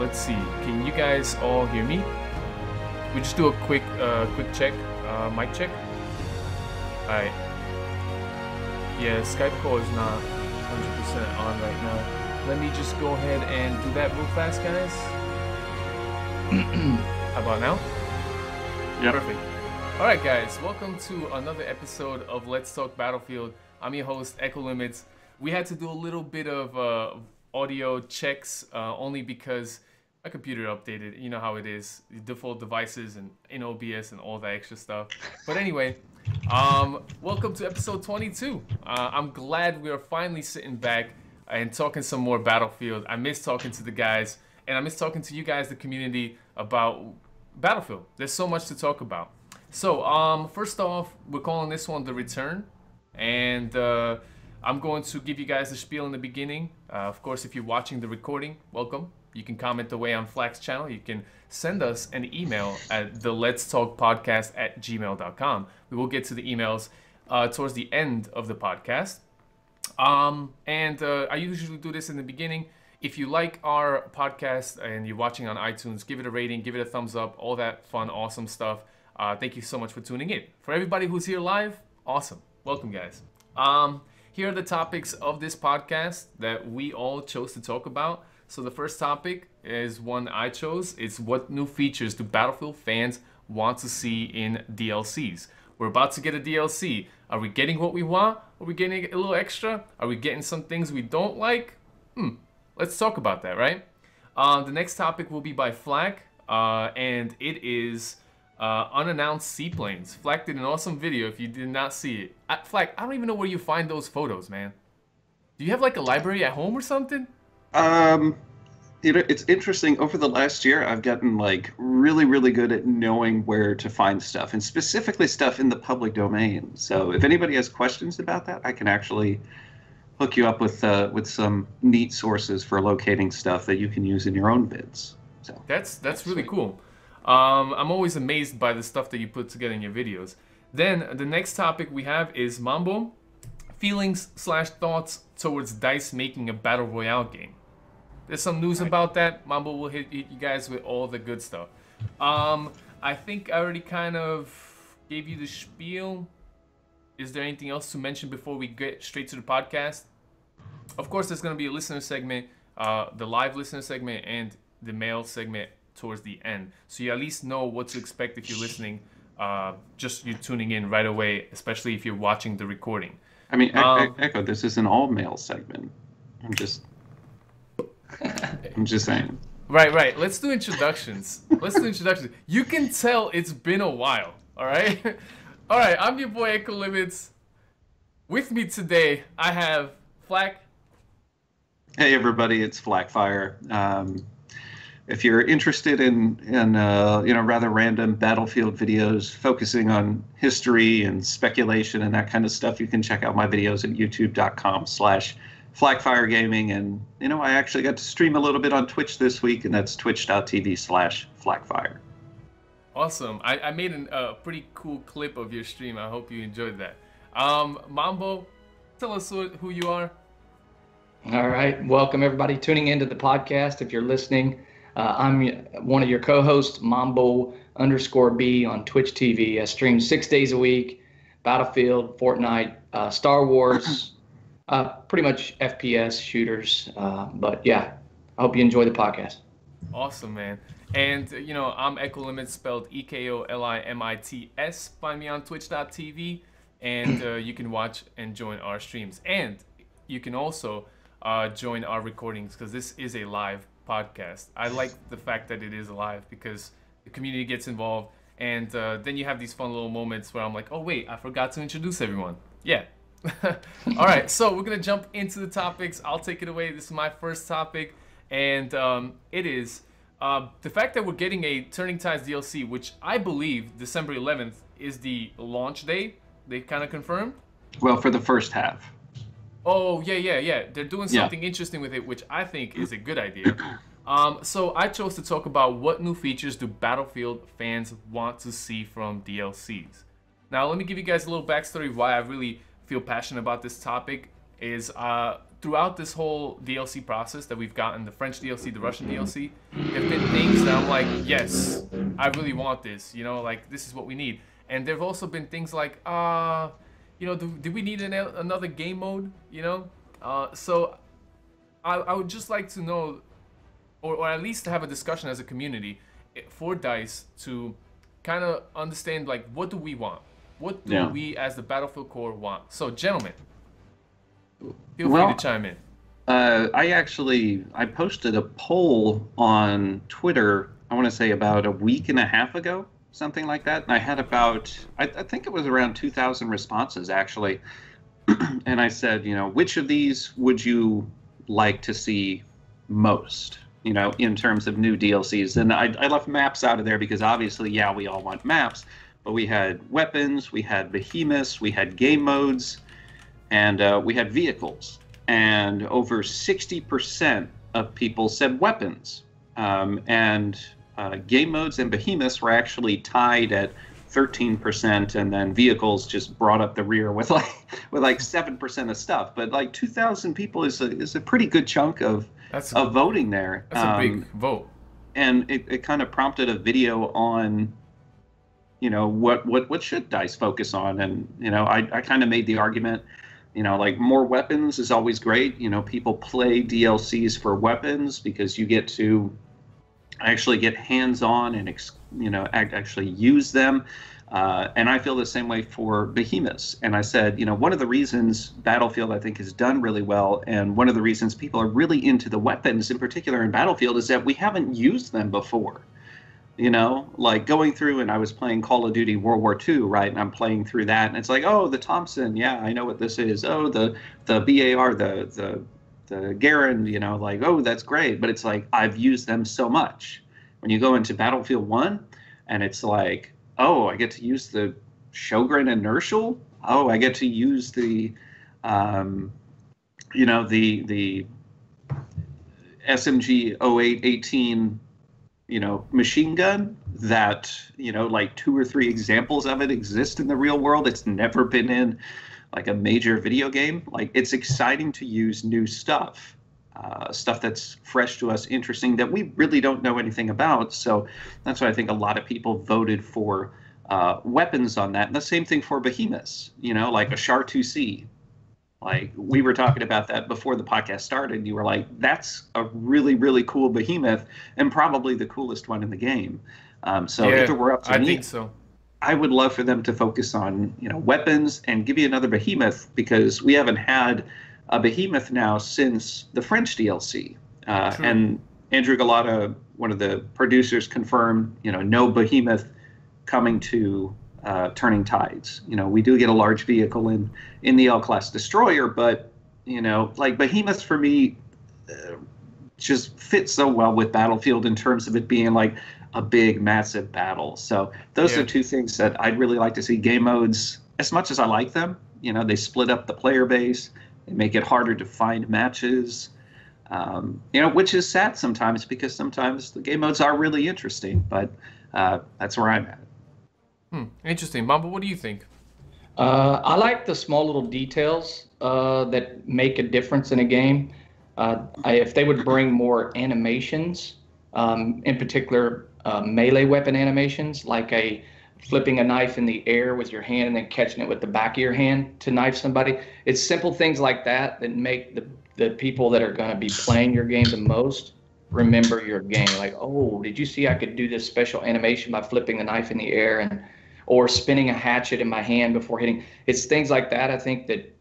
let's see. Can you guys all hear me? We just do a quick check, mic check. All right. Yeah, Skype call is not 100% on right now. Let me just go ahead and do that real fast, guys. How about now? Yeah. Perfect. All right, guys. Welcome to another episode of Let's Talk Battlefield. I'm your host, Echo Limits. We had to do a little bit of audio checks only because my computer updated. You know how it is, the default devices and in OBS and all that extra stuff. But anyway, welcome to episode 22. I'm glad we are finally sitting back and talking some more Battlefield. I miss talking to the guys, and I miss talking to you guys, the community, about Battlefield. There's so much to talk about. So, first off, we're calling this one The Return, and I'm going to give you guys the spiel in the beginning. Of course, if you're watching the recording, welcome. You can comment away on Flak's channel. You can send us an email at theletstalkpodcast@gmail.com. We will get to the emails towards the end of the podcast. I usually do this in the beginning. If you like our podcast and you're watching on iTunes, give it a rating, give it a thumbs up, all that fun, awesome stuff. Thank you so much for tuning in. For everybody who's here live, awesome. Welcome, guys. Here are the topics of this podcast that we all chose to talk about. So the first topic is one I chose. It's what new features do Battlefield fans want to see in DLCs? We're about to get a DLC. Are we getting what we want? Are we getting a little extra? Are we getting some things we don't like? Let's talk about that, right? The next topic will be by Flak, and it is unannounced Seaplanes. Flak did an awesome video if you did not see it. Flak, I don't even know where you find those photos, man. Do you have like a library at home or something? It's interesting. Over the last year, I've gotten like really good at knowing where to find stuff, and specifically stuff in the public domain. So if anybody has questions about that, I can actually hook you up with some neat sources for locating stuff that you can use in your own vids. So that's really cool. I'm always amazed by the stuff that you put together in your videos. Then the next topic we have is Mambo, feelings/thoughts towards DICE making a Battle Royale game. There's some news about that. Mambo will hit you guys with all the good stuff. I think I already kind of gave you the spiel. Is there anything else to mention before we get straight to the podcast? Of course, there's going to be a listener segment, the live listener segment, and the mail segment towards the end. So you at least know what to expect if you're listening, just you tuning in right away, especially if you're watching the recording. I mean, Echo, this is an all-mail segment. I'm just saying. Right. Let's do introductions. You can tell it's been a while, all right? All right, I'm your boy Echo Limits. With me today, I have Flak. Hey everybody, it's Flakfire. If you're interested in rather random Battlefield videos focusing on history and speculation and that kind of stuff, you can check out my videos at youtube.com/Flakfire Gaming. And I actually got to stream a little bit on Twitch this week, and that's twitch.tv/Flakfire. Awesome. I made a pretty cool clip of your stream. I hope you enjoyed that. Mambo, tell us who you are. All right. Welcome, everybody tuning into the podcast. If you're listening, I'm one of your co-hosts, Mambo_B on Twitch TV. I stream 6 days a week, Battlefield, Fortnite, Star Wars, pretty much FPS shooters. But yeah, I hope you enjoy the podcast. Awesome, man. And, I'm Echo Limits, spelled EKOLIMITS. Find me on twitch.tv, and you can watch and join our streams. And you can also join our recordings, because this is a live podcast. I like the fact that it is live because the community gets involved, and then you have these fun little moments where I'm like, oh, wait, I forgot to introduce everyone. Yeah. All right, so we're going to jump into the topics. I'll take it away. This is my first topic, and it is the fact that we're getting a Turning Tides DLC, which I believe December 11th is the launch date. They kind of confirmed. Well, for the first half. Oh, yeah. They're doing something interesting with it, which I think is a good idea. So I chose to talk about what new features do Battlefield fans want to see from DLCs. Now, let me give you guys a little backstory why I really feel passionate about this topic. Is throughout this whole DLC process that we've gotten, the French DLC, the Russian DLC, there've been things that I'm like, yes, I really want this. You know, like this is what we need. And there've also been things like, you know, do we need another game mode? You know, so I would just like to know, or at least to have a discussion as a community for DICE to kind of understand, like, what do we want? What do we as the Battlefield Core want? So, gentlemen, feel free to chime in. I posted a poll on Twitter, I want to say about a week and a half ago, something like that. And I had about, I think it was around 2,000 responses, actually. And I said, you know, which of these would you like to see most, you know, in terms of new DLCs? And I left maps out of there because obviously, yeah, we all want maps, but we had weapons, we had behemoths, we had game modes, and we had vehicles. And over 60% of people said weapons. And game modes and behemoths were actually tied at 13%, and then vehicles just brought up the rear with like 7% of stuff. But like 2,000 people is a pretty good chunk of voting there. That's a big vote. And it kind of prompted a video on, you know, what should DICE focus on. And, you know, I kind of made the argument, you know, like more weapons is always great. You know, people play DLCs for weapons because you get to actually get hands-on and, you know, actually use them. And I feel the same way for behemoths. And I said, you know, one of the reasons Battlefield, I think, has done really well, and one of the reasons people are really into the weapons in particular in Battlefield, is that we haven't used them before. You know, like going through, and I was playing Call of Duty World War II, right? And I'm playing through that, and it's like, oh, the Thompson, yeah, I know what this is. Oh, the BAR, the Garand, you know, like, oh, that's great. But it's like, I've used them so much. When you go into Battlefield 1, and it's like, oh, I get to use the Sjogren inertial. Oh, I get to use the, you know, the SMG 0818, you know, machine gun that, you know, like 2 or 3 examples of it exist in the real world. It's never been in like a major video game. Like, it's exciting to use new stuff. Stuff that's fresh to us, interesting, that we really don't know anything about. So that's why I think a lot of people voted for weapons on that. And the same thing for behemoths, you know, like a Char 2C. Like, we were talking about that before the podcast started, and you were like, that's a really, really cool behemoth, and probably the coolest one in the game. So if it were up to me, I think so. I would love for them to focus on, you know, weapons and give you another behemoth, because we haven't had a behemoth now since the French DLC. And Andrew Galata, one of the producers, confirmed, you know, no behemoth coming to Turning Tides. You know, we do get a large vehicle in the L-class destroyer, but, you know, like behemoths for me just fit so well with Battlefield in terms of it being like a big, massive battle. So those are two things that I'd really like to see. Game modes, as much as I like them, you know, they split up the player base. They make it harder to find matches, you know, which is sad sometimes, because sometimes the game modes are really interesting. But that's where I'm at. Interesting. Mamba, what do you think? I like the small little details that make a difference in a game. If they would bring more animations, in particular melee weapon animations, like flipping a knife in the air with your hand and then catching it with the back of your hand to knife somebody. It's simple things like that that make the people that are going to be playing your game the most remember your game. Like, oh, did you see I could do this special animation by flipping the knife in the air, or spinning a hatchet in my hand before hitting? It's things like that, I think, that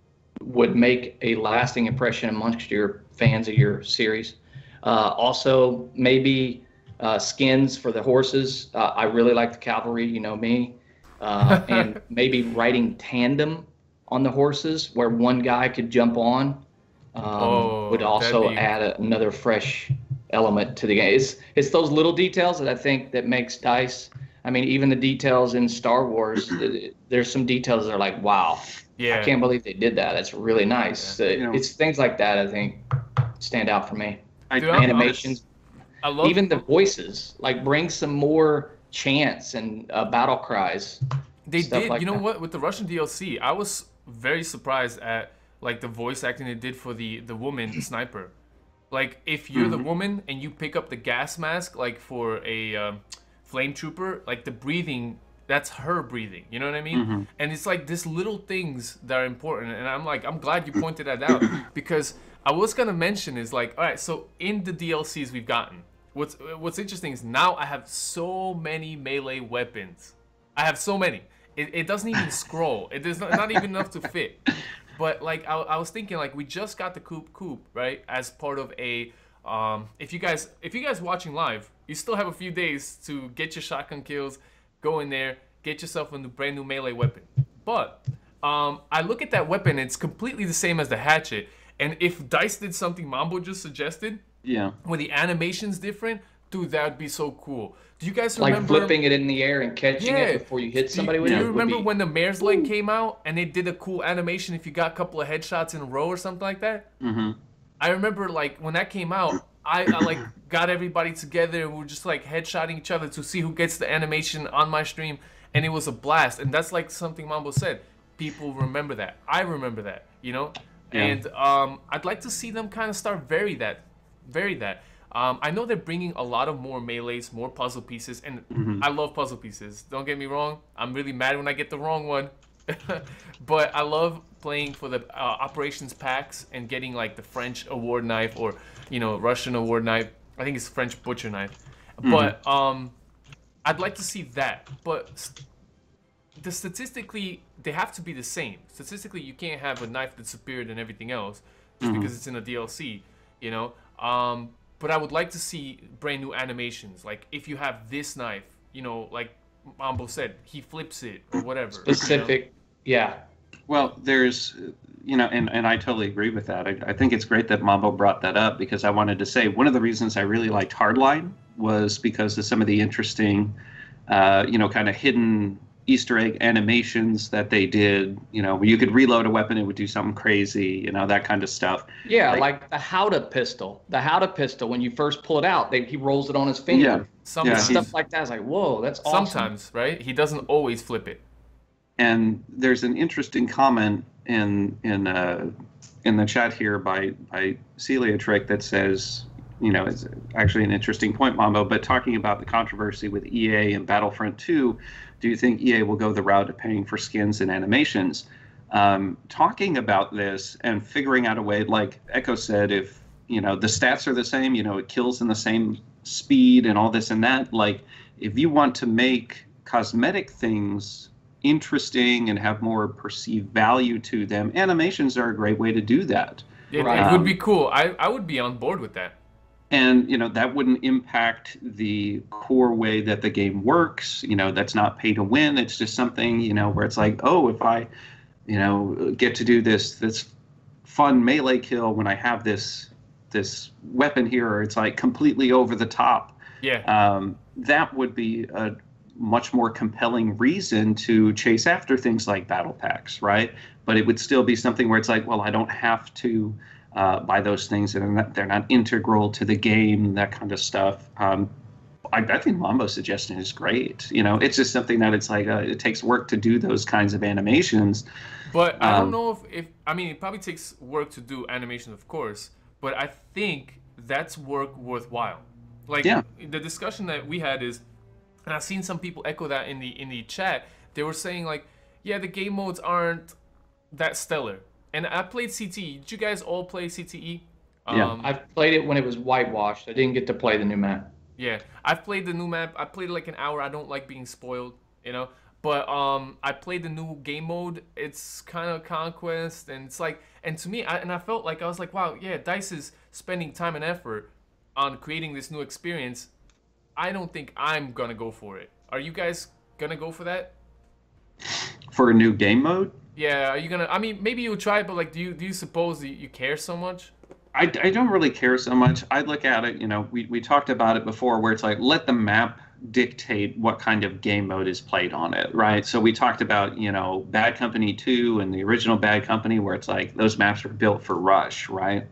would make a lasting impression amongst your fans of your series. Also, maybe skins for the horses. I really like the cavalry, you know me. And maybe riding tandem on the horses, where one guy could jump on, would also add another fresh element to the game. It's those little details that I think that makes DICE. I mean, even the details in Star Wars, there's some details that are like, wow, I can't believe they did that. That's really nice. It's things like that, I think, stand out for me. Animations. I love even the voices, like, bring some more chants and battle cries. They did. Like you know that. what? With the Russian DLC, I was very surprised at like the voice acting they did for the woman sniper. Like if you're the woman and you pick up the gas mask, like for a flame trooper, like the breathing, that's her breathing. You know what I mean? And it's like these little things that are important. And I'm glad you pointed that out because I was gonna mention is like, all right, so in the DLCs we've gotten, what's interesting is now I have so many melee weapons. I have so many. It doesn't even scroll. It is not even enough to fit. But like I was thinking, like we just got the Coop, right? As part of a if you guys watching live, you still have a few days to get your shotgun kills, go in there, get yourself a brand new melee weapon. But I look at that weapon, it's completely the same as the hatchet. And if DICE did something Mambo just suggested, where the animation's different, dude, that would be so cool. Do you guys remember? Like flipping it in the air and catching it before you hit somebody with it? Do you remember when the mare's leg came out and they did a cool animation if you got a couple of headshots in a row or something like that? I remember like when that came out, I like got everybody together and we were just like headshotting each other to see who gets the animation on my stream, and it was a blast. And that's like something Mambo said. People remember that. I remember that, you know? And I'd like to see them kind of start vary that. I know they're bringing a lot of more melees, more puzzle pieces, and I love puzzle pieces. Don't get me wrong. I'm really mad when I get the wrong one. But I love playing for the operations packs and getting like the French award knife or, you know, Russian award knife. I think it's French butcher knife. But I'd like to see that. But statistically, they have to be the same. Statistically, you can't have a knife that's superior than everything else just because it's in a DLC, you know? But I would like to see brand new animations. Like if you have this knife, you know, like Mambo said, he flips it or whatever. Specific, you know? Well, there's, you know, and I totally agree with that. I think it's great that Mambo brought that up because I wanted to say one of the reasons I really liked Hardline was because of some of the interesting, you know, kind of hidden Easter egg animations that they did, you know, where you could reload a weapon, it would do something crazy, you know, that kind of stuff. Yeah, like the Howda pistol. The Howda pistol, when you first pull it out, he rolls it on his finger. Stuff like that. It's like, whoa, that's awesome. Sometimes, right? He doesn't always flip it. And there's an interesting comment in the chat here by Celia Trick that says, you know, it's actually an interesting point, Mambo, but talking about the controversy with EA and Battlefront 2, do you think EA will go the route of paying for skins and animations? Talking about this and figuring out a way, like Echo said, if, you know, the stats are the same, you know, it kills in the same speed and all this and that, like, if you want to make cosmetic things interesting and have more perceived value to them, animations are a great way to do that. It would be cool. I would be on board with that. And, you know, that wouldn't impact the core way that the game works. You know, that's not pay to win. It's just something, you know, where it's like, oh, if I, you know, get to do this fun melee kill when I have this weapon here, or it's like completely over the top. That would be a much more compelling reason to chase after things like battle packs, right? But it would still be something where it's like, well, I don't have to buy those things, and they're not integral to the game, that kind of stuff. I think Mambo's suggestion is great. You know, it's just something that it's like it takes work to do those kinds of animations. But I don't know if I mean, it probably takes work to do animation, of course, but I think that's work worthwhile. Like the discussion that we had is, and I've seen some people echo that in the chat. They were saying like, yeah, the game modes aren't that stellar. And I played CTE. Did you guys all play CTE? I played it when it was whitewashed. I didn't get to play the new map. Yeah, I've played the new map. I played it like an hour. I don't like being spoiled, you know. But I played the new game mode. It's kind of conquest, and it's like, and to me, I felt like I was like, wow, yeah, DICE is spending time and effort on creating this new experience. I don't think I'm gonna go for it. Are you guys gonna go for that? For a new game mode? Yeah, are you gonna? I mean, maybe you'll try, but like, do you suppose you care so much? I don't really care so much. I look at it, you know, we talked about it before, where it's like, let the map dictate what kind of game mode is played on it, right? So we talked about, you know, Bad Company 2 and the original Bad Company, where it's like those maps were built for Rush, right?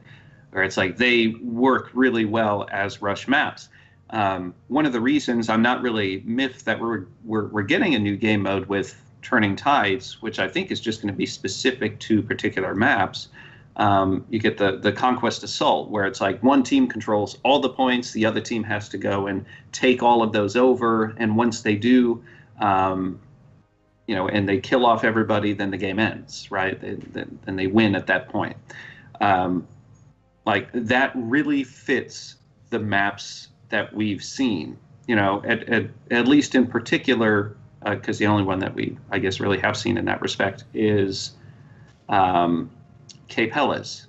Where it's like they work really well as Rush maps. One of the reasons I'm not really miffed that we're getting a new game mode with Turning Tides, which I think is just going to be specific to particular maps. You get the Conquest Assault, where it's like one team controls all the points, the other team has to go and take all of those over, and once they do, and they kill off everybody, then the game ends, right? Then they win at that point. Like that really fits the maps that we've seen, at least in particular, because the only one that we, I guess, really have seen in that respect is Cape Helles,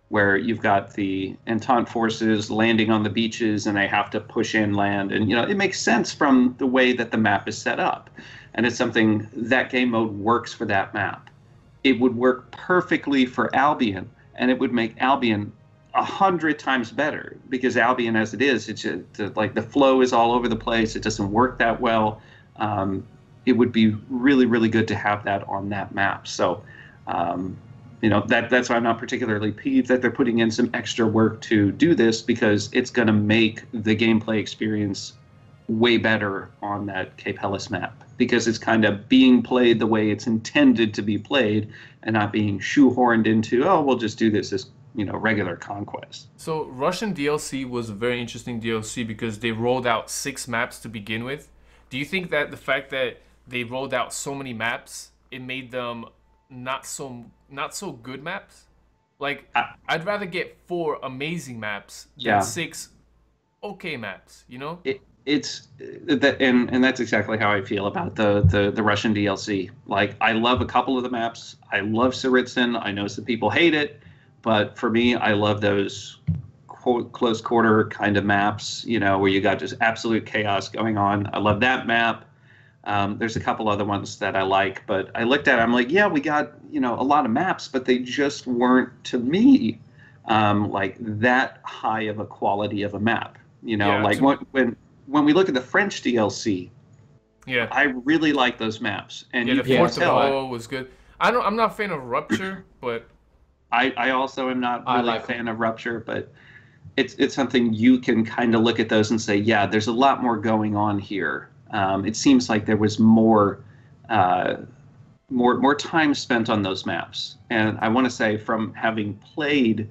where you've got the Entente forces landing on the beaches and they have to push inland. And, it makes sense from the way that the map is set up. And it's something that game mode works for that map. It would work perfectly for Albion, and it would make Albion 100 times better, because Albion, as it is, it's just, like the flow is all over the place. It doesn't work that well. It would be really, really good to have that on that map. So, that's why I'm not particularly peeved that they're putting in some extra work to do this, because it's going to make the gameplay experience way better on that Cape Helles map, because it's kind of being played the way it's intended to be played and not being shoehorned into, we'll just do this as regular Conquest. So Russian DLC was a very interesting DLC because they rolled out 6 maps to begin with. Do you think that the fact that they rolled out so many maps, it made them not so good maps? Like, I'd rather get 4 amazing maps than 6 okay maps, It's that, and that's exactly how I feel about the Russian DLC. Like, I love a couple of the maps. I love Tsaritsyn. I know some people hate it, but for me, I love those close quarter kind of maps, where you got just absolute chaos going on. I love that map. There's a couple other ones that I like, but I looked at it, I'm like, yeah, we got, a lot of maps, but they just weren't, to me, like that high of a quality of a map. Like when we look at the French DLC, I really like those maps. And the Fort de Vaux was good. I'm not a fan of Rupture, but I also am not really a fan of Rupture, but it's something you can kind of look at those and say, yeah, there's a lot more going on here. It seems like there was more time spent on those maps. And I want to say, from having played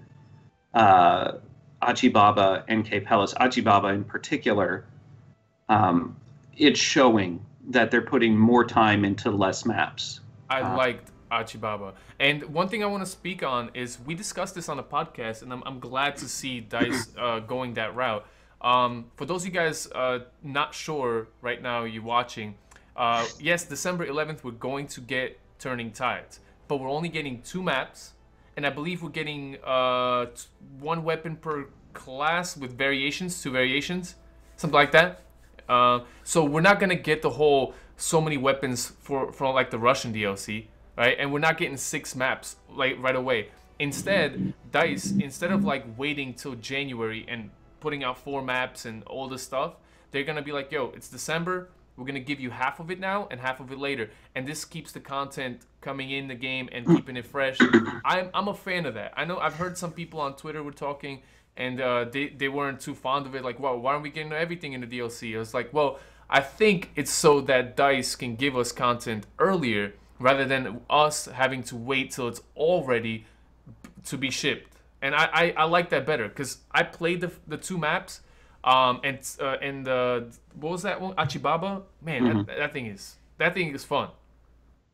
Achibaba and Cape Helles, Achibaba in particular, it's showing that they're putting more time into less maps. I liked Achibaba. And one thing I want to speak on is, we discussed this on a podcast, and I'm glad to see DICE going that route. For those of you guys not sure right now, you're watching, yes, December 11th, we're going to get Turning Tides, but we're only getting 2 maps, and I believe we're getting 1 weapon per class with variations, 2 variations, something like that. So we're not going to get the whole so many weapons for like the Russian DLC, right? And we're not getting 6 maps like right away. Instead, DICE, instead of like waiting till January and putting out 4 maps and all this stuff, they're gonna be like, yo, it's December, we're gonna give you half of it now and half of it later, and this keeps the content coming in the game and keeping it fresh. I'm a fan of that. I know I've heard some people on Twitter were talking, and they weren't too fond of it, like, well, why aren't we getting everything in the DLC? I was like, well, I think it's so that DICE can give us content earlier, rather than us having to wait till it's all ready to be shipped. And I like that better, because I played the 2 maps, and what was that one? Achibaba? Man, that thing is fun.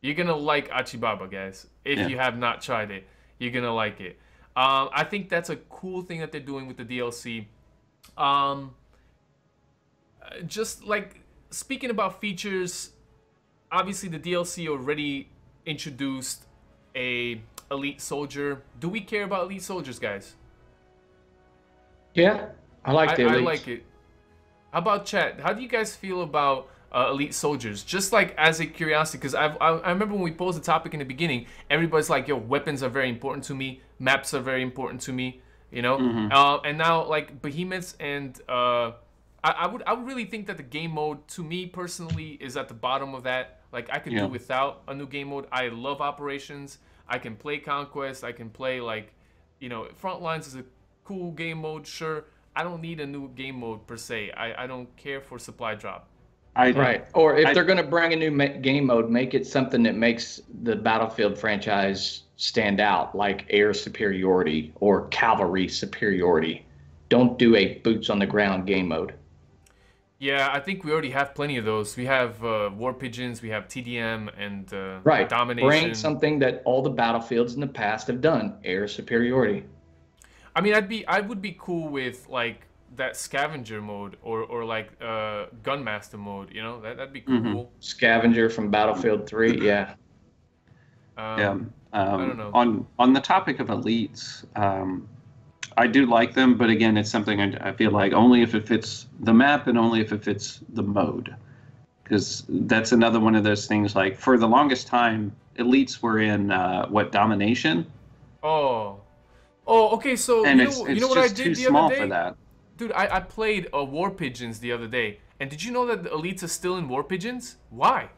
You're gonna like Achibaba, guys. If you have not tried it, you're gonna like it. I think that's a cool thing that they're doing with the DLC. Just like, speaking about features, obviously the DLC already introduced a elite soldier. Do we care about elite soldiers, guys? Yeah, I like the elites. I like it. How about chat? How do you guys feel about elite soldiers? Just like as a curiosity, because I remember when we posed the topic in the beginning, everybody's like, yo, weapons are very important to me, maps are very important to me, and now like behemoths and I would really think that the game mode, to me personally, is at the bottom of that. Like, I could do without a new game mode. I love operations. I can play Conquest. I can play, like, Frontlines is a cool game mode, sure. I don't need a new game mode per se. I don't care for supply drop. Right. Or if they're going to bring a new game mode, make it something that makes the Battlefield franchise stand out, like air superiority or cavalry superiority. Don't do a boots on the ground game mode. Yeah, I think we already have plenty of those. We have War Pigeons, we have TDM, and Right. Domination. Bring something that all the Battlefields in the past have done, air superiority. I mean, I would be cool with like that scavenger mode or like gunmaster mode. You know, that'd be cool. Mm-hmm. Scavenger from Battlefield 3, yeah. I don't know. On the topic of elites, I do like them, but again, it's something I feel like only if it fits the map and only if it fits the mode, because that's another one of those things. Like for the longest time, elites were in Domination. Oh, okay. So and you know what I did the other day? For that. Dude, I played War Pigeons the other day, and did you know that the elites are still in War Pigeons? Why?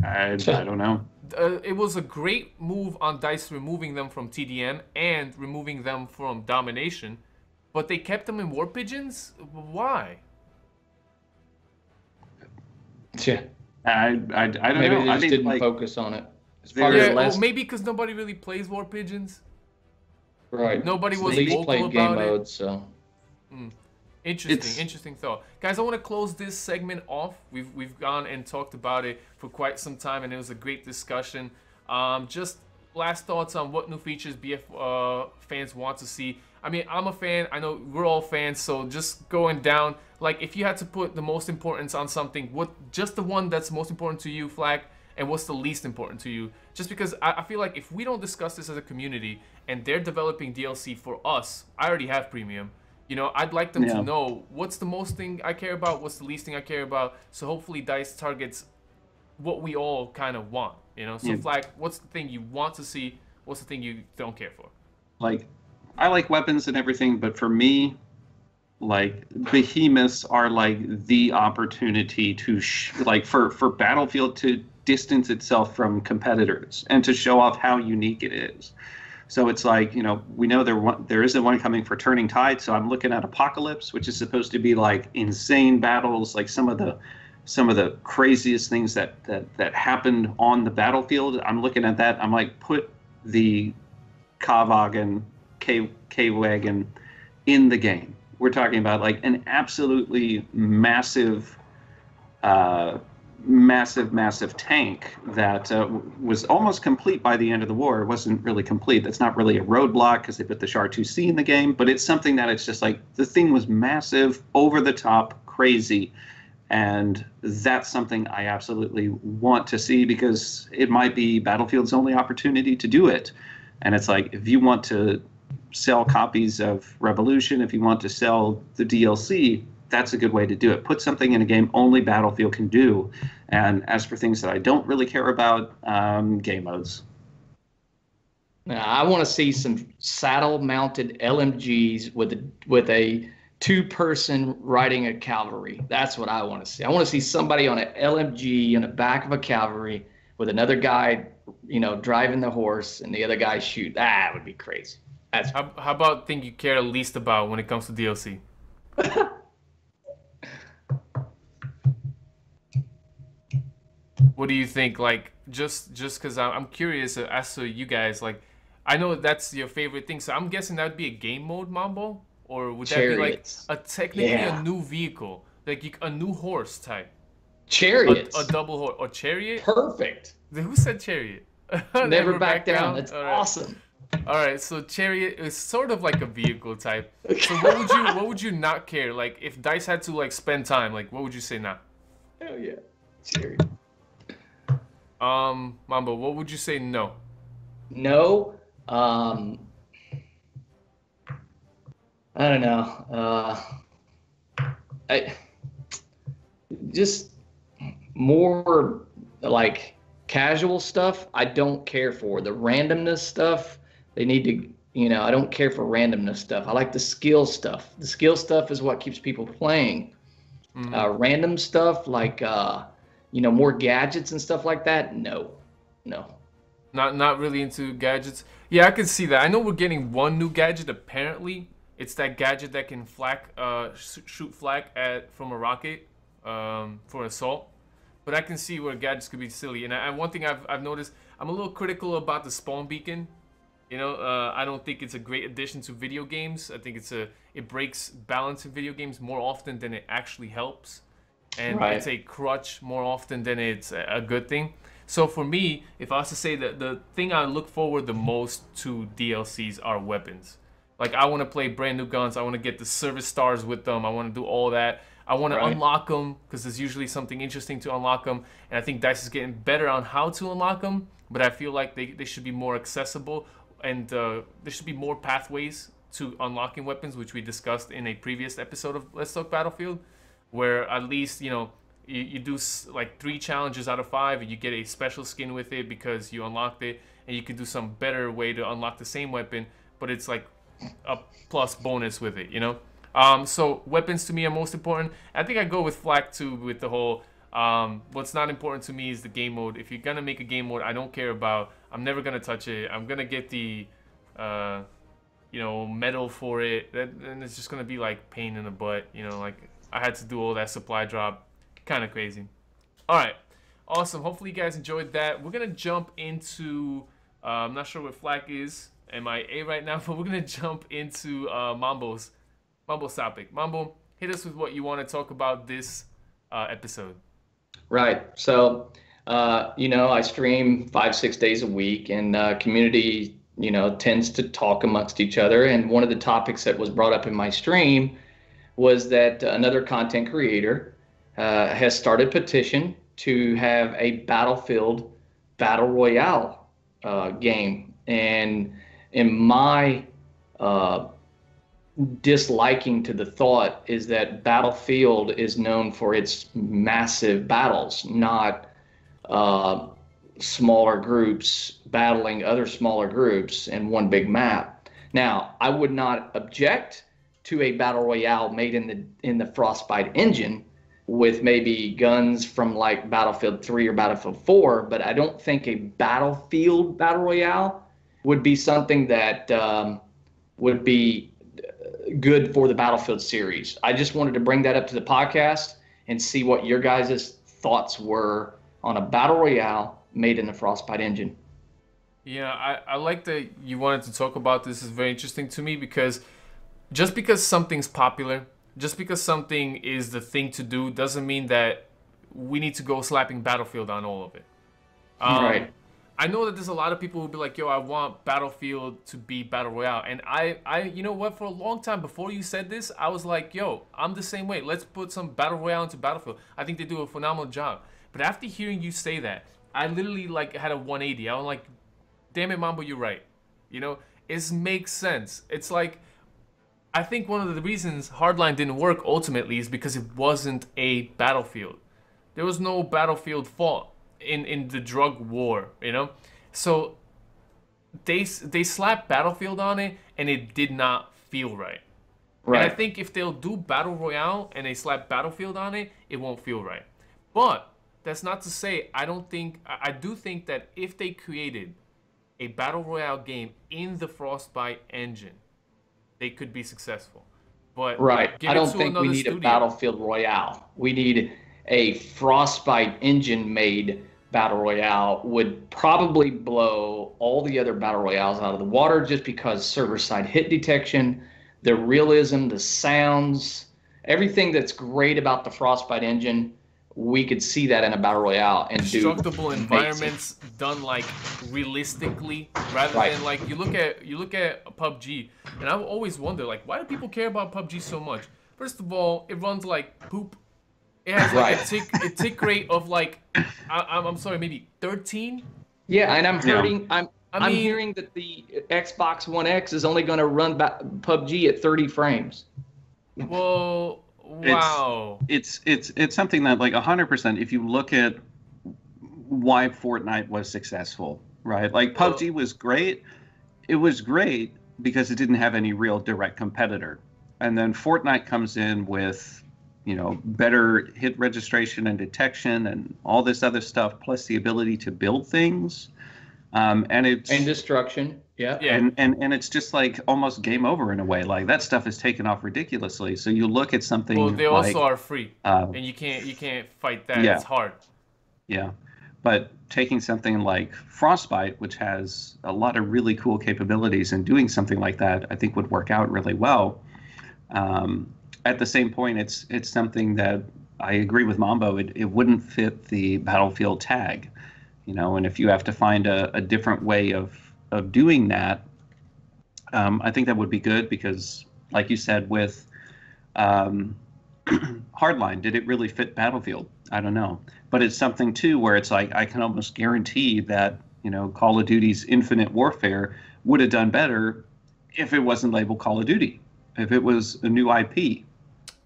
I don't know. It was a great move on DICE removing them from TDM and removing them from Domination, but they kept them in War Pigeons? Why? Yeah. I don't know. Maybe they just didn't like, focus on it. Or maybe because nobody really plays War Pigeons. Right. Nobody was vocal about game it. Mode, so. Interesting thought, guys. I want to close this segment off. We've gone and talked about it for quite some time, and it was a great discussion. Just last thoughts on what new features BF fans want to see. I mean, I'm a fan. I know we're all fans. So just going down, like if you had to put the most importance on something, just the one that's most important to you, Flak, and what's the least important to you? Just because I feel like if we don't discuss this as a community and they're developing DLC for us, I already have premium. You know, I'd like them to know what's the most thing I care about, what's the least thing I care about. So hopefully DICE targets what we all kind of want, you know? So Flak, what's the thing you want to see? What's the thing you don't care for? Like, I like weapons and everything, but for me, like, behemoths are like the opportunity to, for Battlefield to distance itself from competitors and to show off how unique it is. So it's like, you know, we know there isn't one coming for Turning Tide, so I'm looking at Apocalypse, which is supposed to be like insane battles, like some of the craziest things that happened on the battlefield. I'm looking at that. I'm like, put the K-Wagon in the game. We're talking about like an absolutely massive tank that was almost complete by the end of the war. It wasn't really complete. That's not really a roadblock because they put the Char-2C in the game, but it's something that it's just like the thing was massive, over the top, crazy, and that's something I absolutely want to see because it might be Battlefield's only opportunity to do it. And it's like, if you want to sell copies of Revolution, if you want to sell the DLC, that's a good way to do it. Put something in a game only Battlefield can do. And as for things that I don't really care about, game modes. Now, I want to see some saddle-mounted LMGs with a two-person riding a cavalry. That's what I want to see. I want to see somebody on an LMG in the back of a cavalry with another guy, you know, driving the horse and the other guy shoot. That would be crazy. How about thing you care least about when it comes to DLC? What do you think? Like, just because I'm curious as to you guys, like, I know that's your favorite thing, so I'm guessing that would be a game mode, Mambo? Or would that Chariots. be like technically a new vehicle? Like a new horse type? Chariots. A double horse. Or chariot? Perfect. Who said chariot? Never back down. That's awesome. All right, so chariot is sort of like a vehicle type. So what would you not care? Like if DICE had to like spend time, like what would you say now? Hell yeah. Chariot. Mambo, what would you say no? No. I don't know. I just more like casual stuff. I don't care for the randomness stuff. They need to, you know, I don't care for randomness stuff. I like the skill stuff. The skill stuff is what keeps people playing. Random stuff like, you know, more gadgets and stuff like that. No. Not really into gadgets. Yeah, I can see that. I know we're getting one new gadget apparently. It's that gadget that can shoot flak from a rocket. for assault. But I can see where gadgets could be silly. And one thing I've noticed, I'm a little critical about the spawn beacon. You know, I don't think it's a great addition to video games. I think it breaks balance in video games more often than it actually helps. And it's a crutch more often than it's a good thing. So for me, if I was to say that the thing I look forward the most to DLCs are weapons. Like, I want to play brand new guns. I want to get the service stars with them. I want to do all that. I want to unlock them because there's usually something interesting to unlock them. And I think DICE is getting better on how to unlock them. But I feel like they should be more accessible. And there should be more pathways to unlocking weapons, which we discussed in a previous episode of Let's Talk Battlefield. Where at least, you know, you do like 3 challenges out of 5 and you get a special skin with it because you unlocked it. And you can do some better way to unlock the same weapon. But it's like a plus bonus with it, you know? So weapons to me are most important. I think I go with Flak too with the whole, what's not important to me is the game mode. If you're going to make a game mode I don't care about, I'm never going to touch it. I'm going to get the, you know, medal for it. And it's just going to be like pain in the butt, you know, like I had to do all that supply drop. Kind of crazy. All right. Awesome. Hopefully you guys enjoyed that. We're going to jump into, I'm not sure what Flak is. MIA right now, but we're gonna jump into Mambo's topic. Mambo, hit us with what you want to talk about this episode. Right. So, you know, I stream 5-6 days a week, and community, you know, tends to talk amongst each other. And one of the topics that was brought up in my stream was that another content creator has started a petition to have a Battlefield Battle Royale game. And in my disliking to the thought is that Battlefield is known for its massive battles, not smaller groups battling other smaller groups in one big map. Now, I would not object to a Battle Royale made in the Frostbite engine with maybe guns from like Battlefield 3 or Battlefield 4, but I don't think a Battlefield Battle Royale would be something that would be good for the Battlefield series. I just wanted to bring that up to the podcast and see what your guys' thoughts were on a Battle Royale made in the Frostbite engine. Yeah, I like that you wanted to talk about this. It's very interesting to me because just because something's popular, just because something is the thing to do, doesn't mean that we need to go slapping Battlefield on all of it. Right. I know that there's a lot of people who be like, yo, I want Battlefield to be Battle Royale. And I you know what, for a long time before you said this, I was like, yo, I'm the same way. Let's put some Battle Royale into Battlefield. I think they do a phenomenal job. But after hearing you say that, I literally like had a 180. I was like, damn it, Mambo, you're right. You know, it makes sense. It's like, I think one of the reasons Hardline didn't work ultimately is because it wasn't a Battlefield. There was no Battlefield fought in the drug war, you know? So they slapped Battlefield on it and it did not feel right. And I think if they'll do Battle Royale and they slap Battlefield on it, it won't feel right. But that's not to say I do think that if they created a Battle Royale game in the Frostbite engine, they could be successful. But I don't think we need a Battlefield Royale. We need a Frostbite engine made Battle Royale. Would probably blow all the other Battle Royales out of the water just because server-side hit detection, the realism, the sounds, everything that's great about the Frostbite engine, we could see that in a Battle Royale and do destructible environments done like realistically rather than like you look at PUBG, and I always wonder like why do people care about PUBG so much? First of all, it runs like poop. It has like a tick rate of like I'm sorry, maybe 13. Yeah, and I'm hearing that the Xbox One X is only going to run PUBG at 30 frames. Well, wow. It's something that like 100%. If you look at why Fortnite was successful, right? Like PUBG was great. It was great because it didn't have any real direct competitor, and then Fortnite comes in with, you know, better hit registration and detection and all this other stuff, plus the ability to build things. And it's And destruction. Yeah. Yeah. and it's just like almost game over in a way. Like that stuff is taken off ridiculously. So you look at Well, something they also like are free, uh, and you can't fight that. yeah, It's hard. yeah. But taking something like Frostbite, which has a lot of really cool capabilities, and doing something like that, I think would work out really well. Um, at the same point, it's something that I agree with Mambo. It wouldn't fit the Battlefield tag, and if you have to find a different way of doing that, I think that would be good because, like you said, with um, Hardline, did it really fit Battlefield? I don't know. But it's something, too, where it's like I can almost guarantee that, Call of Duty's Infinite Warfare would have done better if it wasn't labeled Call of Duty, if it was a new IP.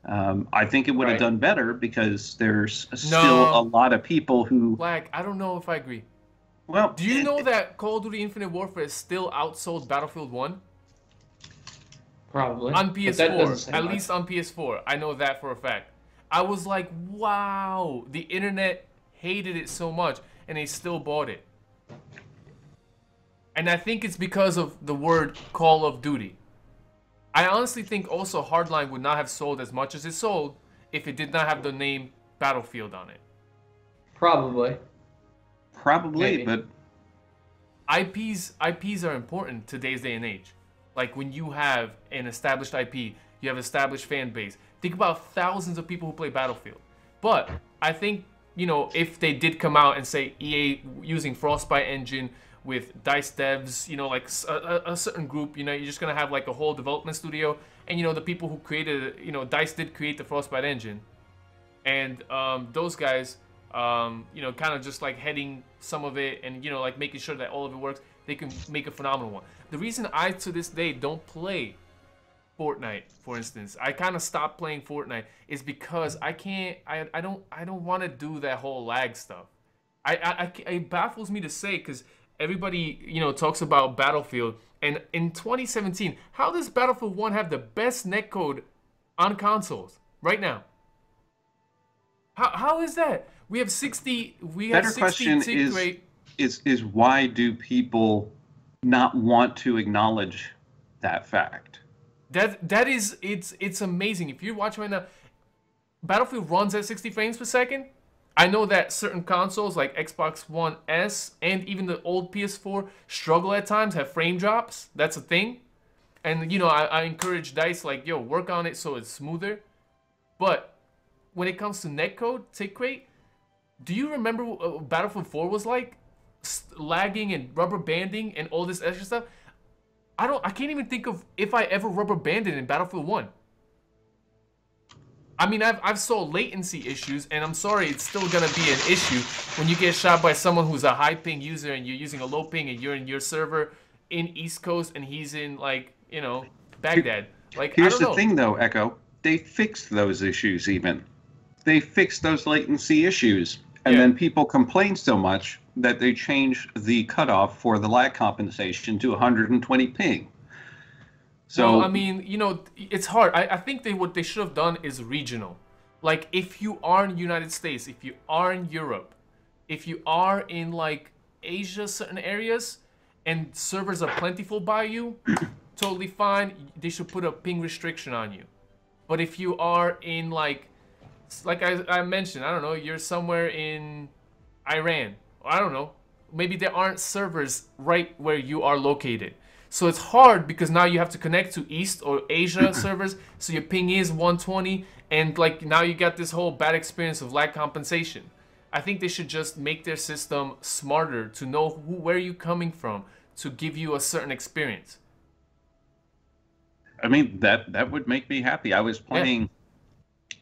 I think it would have Right. done better because there's still a lot of people who, Flak, I don't know if I agree. well, Do you know that Call of Duty Infinite Warfare is still outsold Battlefield 1? Probably. On But that doesn't PS4, say at much. least on PS4. I know that for a fact. I was like, wow, the internet hated it so much, and they still bought it. And I think it's because of the word Call of Duty. I honestly think also Hardline would not have sold as much as it sold if it did not have the name Battlefield on it. Probably. probably, Maybe. but IPs are important today's day and age. Like when you have an established IP, you have established fan base. Think about thousands of people who play Battlefield. But I think, if they did come out and say EA using Frostbite engine with DICE devs, like a certain group, you're just gonna have like a whole development studio, and the people who created, DICE did create the Frostbite engine, and those guys, kind of just like heading some of it, and like making sure that all of it works. They can make a phenomenal one. The reason I to this day don't play Fortnite, for instance, I kind of stopped playing Fortnite is because I can't. I don't want to do that whole lag stuff. It baffles me to say because everybody talks about Battlefield, and in 2017, how does Battlefield 1 have the best netcode on consoles right now? How is that? We have 60. We have better 60 question tick rate. is why do people not want to acknowledge that fact? That is it's amazing. If you're watching right now, Battlefield runs at 60 frames per second. I know that certain consoles like Xbox One S and even the old PS4 struggle at times, have frame drops. That's a thing. And I encourage DICE like, yo, work on it so it's smoother. But when it comes to netcode, tick rate, do you remember what Battlefield 4 was like? Lagging and rubber banding and all this extra stuff. I can't even think of if I ever rubber banded in Battlefield 1. I mean, I've saw latency issues, and I'm sorry, it's still gonna be an issue when you get shot by someone who's a high ping user and you're using a low ping and you're in your server in East Coast and he's in like, Baghdad. Like, I Here's don't the know. thing, though, Echo. They fixed those issues even. They fixed those latency issues. And Yeah. then people complained so much that they changed the cutoff for the lag compensation to 120 ping. So, Well, I mean, it's hard. I think what they should have done is regional. Like, if you are in the United States, if you are in Europe, if you are in, like, Asia, certain areas, and servers are plentiful by you, totally fine. They should put a ping restriction on you. But if you are in, like I mentioned, I don't know, you're somewhere in Iran. I don't know. Maybe there aren't servers right where you are located. So it's hard because now you have to connect to East or Asia servers. So your ping is 120. And like now you got this whole bad experience of lag compensation. I think they should just make their system smarter to know where you're coming from to give you a certain experience. I mean, that would make me happy. I was playing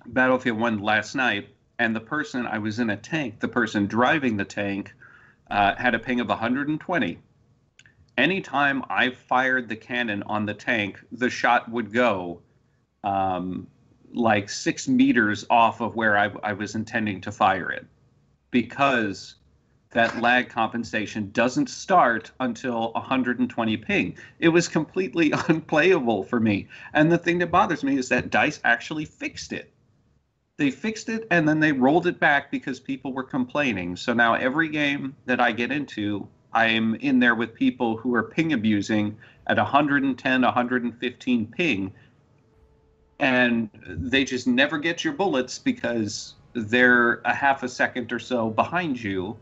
Battlefield 1 last night, and the person, I was in a tank, the person driving the tank had a ping of 120. Anytime I fired the cannon on the tank, the shot would go like 6 meters off of where I was intending to fire it, because that lag compensation doesn't start until 120 ping. It was completely unplayable for me. And the thing that bothers me is that DICE actually fixed it. They fixed it and then they rolled it back because people were complaining. So now every game that I get into I'm in there with people who are ping abusing at 110, 115 ping, and they just never get your bullets because they're a half a second or so behind you.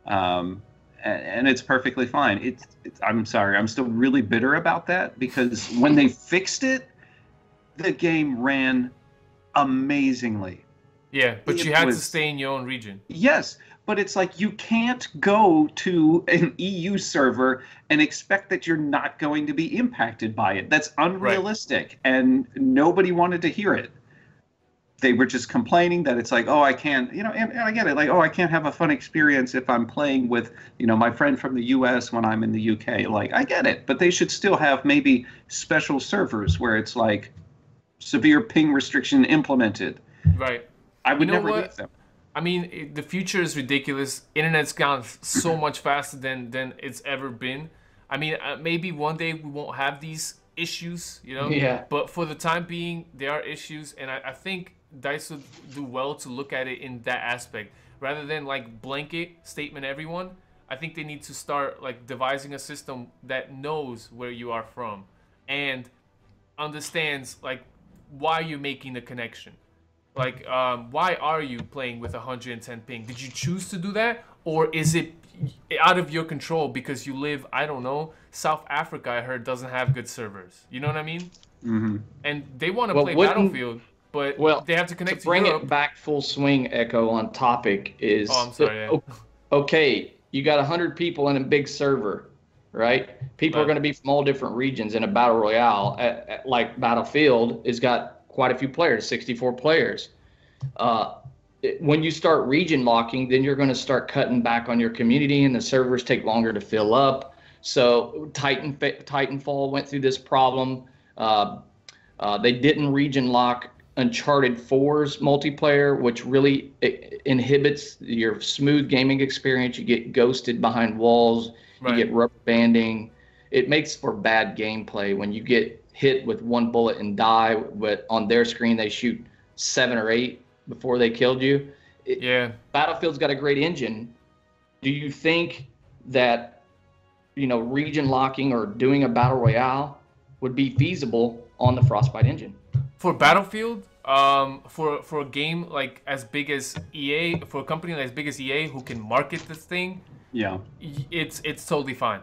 And it's perfectly fine. I'm sorry, I'm still really bitter about that, because when they fixed it, the game ran amazingly. Yeah, but you had to stay in your own region. Yes, but it's like you can't go to an EU server and expect that you're not going to be impacted by it. That's unrealistic, right. And nobody wanted to hear it. They were just complaining that it's like, oh, I can't, and I get it, like, oh, I can't have a fun experience if I'm playing with, my friend from the US when I'm in the UK. Like, I get it, but they should still have maybe special servers where it's like severe ping restriction implemented. Right. I would never leave them. I mean, the future is ridiculous. Internet's gone so much faster than it's ever been. I mean, maybe one day we won't have these issues, Yeah. But for the time being, there are issues, and I think DICE would do well to look at it in that aspect rather than like blanket statement everyone. I think they need to start like devising a system that knows where you are from and understands like why you're making the connection. Like, why are you playing with 110 ping? Did you choose to do that? Or is it out of your control because you live, I don't know, South Africa, I heard, doesn't have good servers. You know what I mean? Mm-hmm. And they want to play Battlefield, but they have to connect to bring Europe. It back full swing, Echo, on topic is... Oh, I'm sorry, yeah. Okay, you got 100 people in a big server, right? People are going to be from all different regions in a Battle Royale. Like Battlefield has got quite a few players, 64 players. When you start region locking, then you're going to start cutting back on your community, and the servers take longer to fill up. So Titanfall went through this problem. They didn't region lock Uncharted 4's multiplayer, which really inhibits your smooth gaming experience. You get ghosted behind walls. You get rubber banding. It makes for bad gameplay when you get hit with one bullet and die, but on their screen they shoot 7 or 8 before they killed you. Battlefield's got a great engine. Do you think that region locking or doing a Battle Royale would be feasible on the Frostbite engine? For Battlefield, for a game like as big as EA, for a company as big as EA who can market this thing, it's totally fine.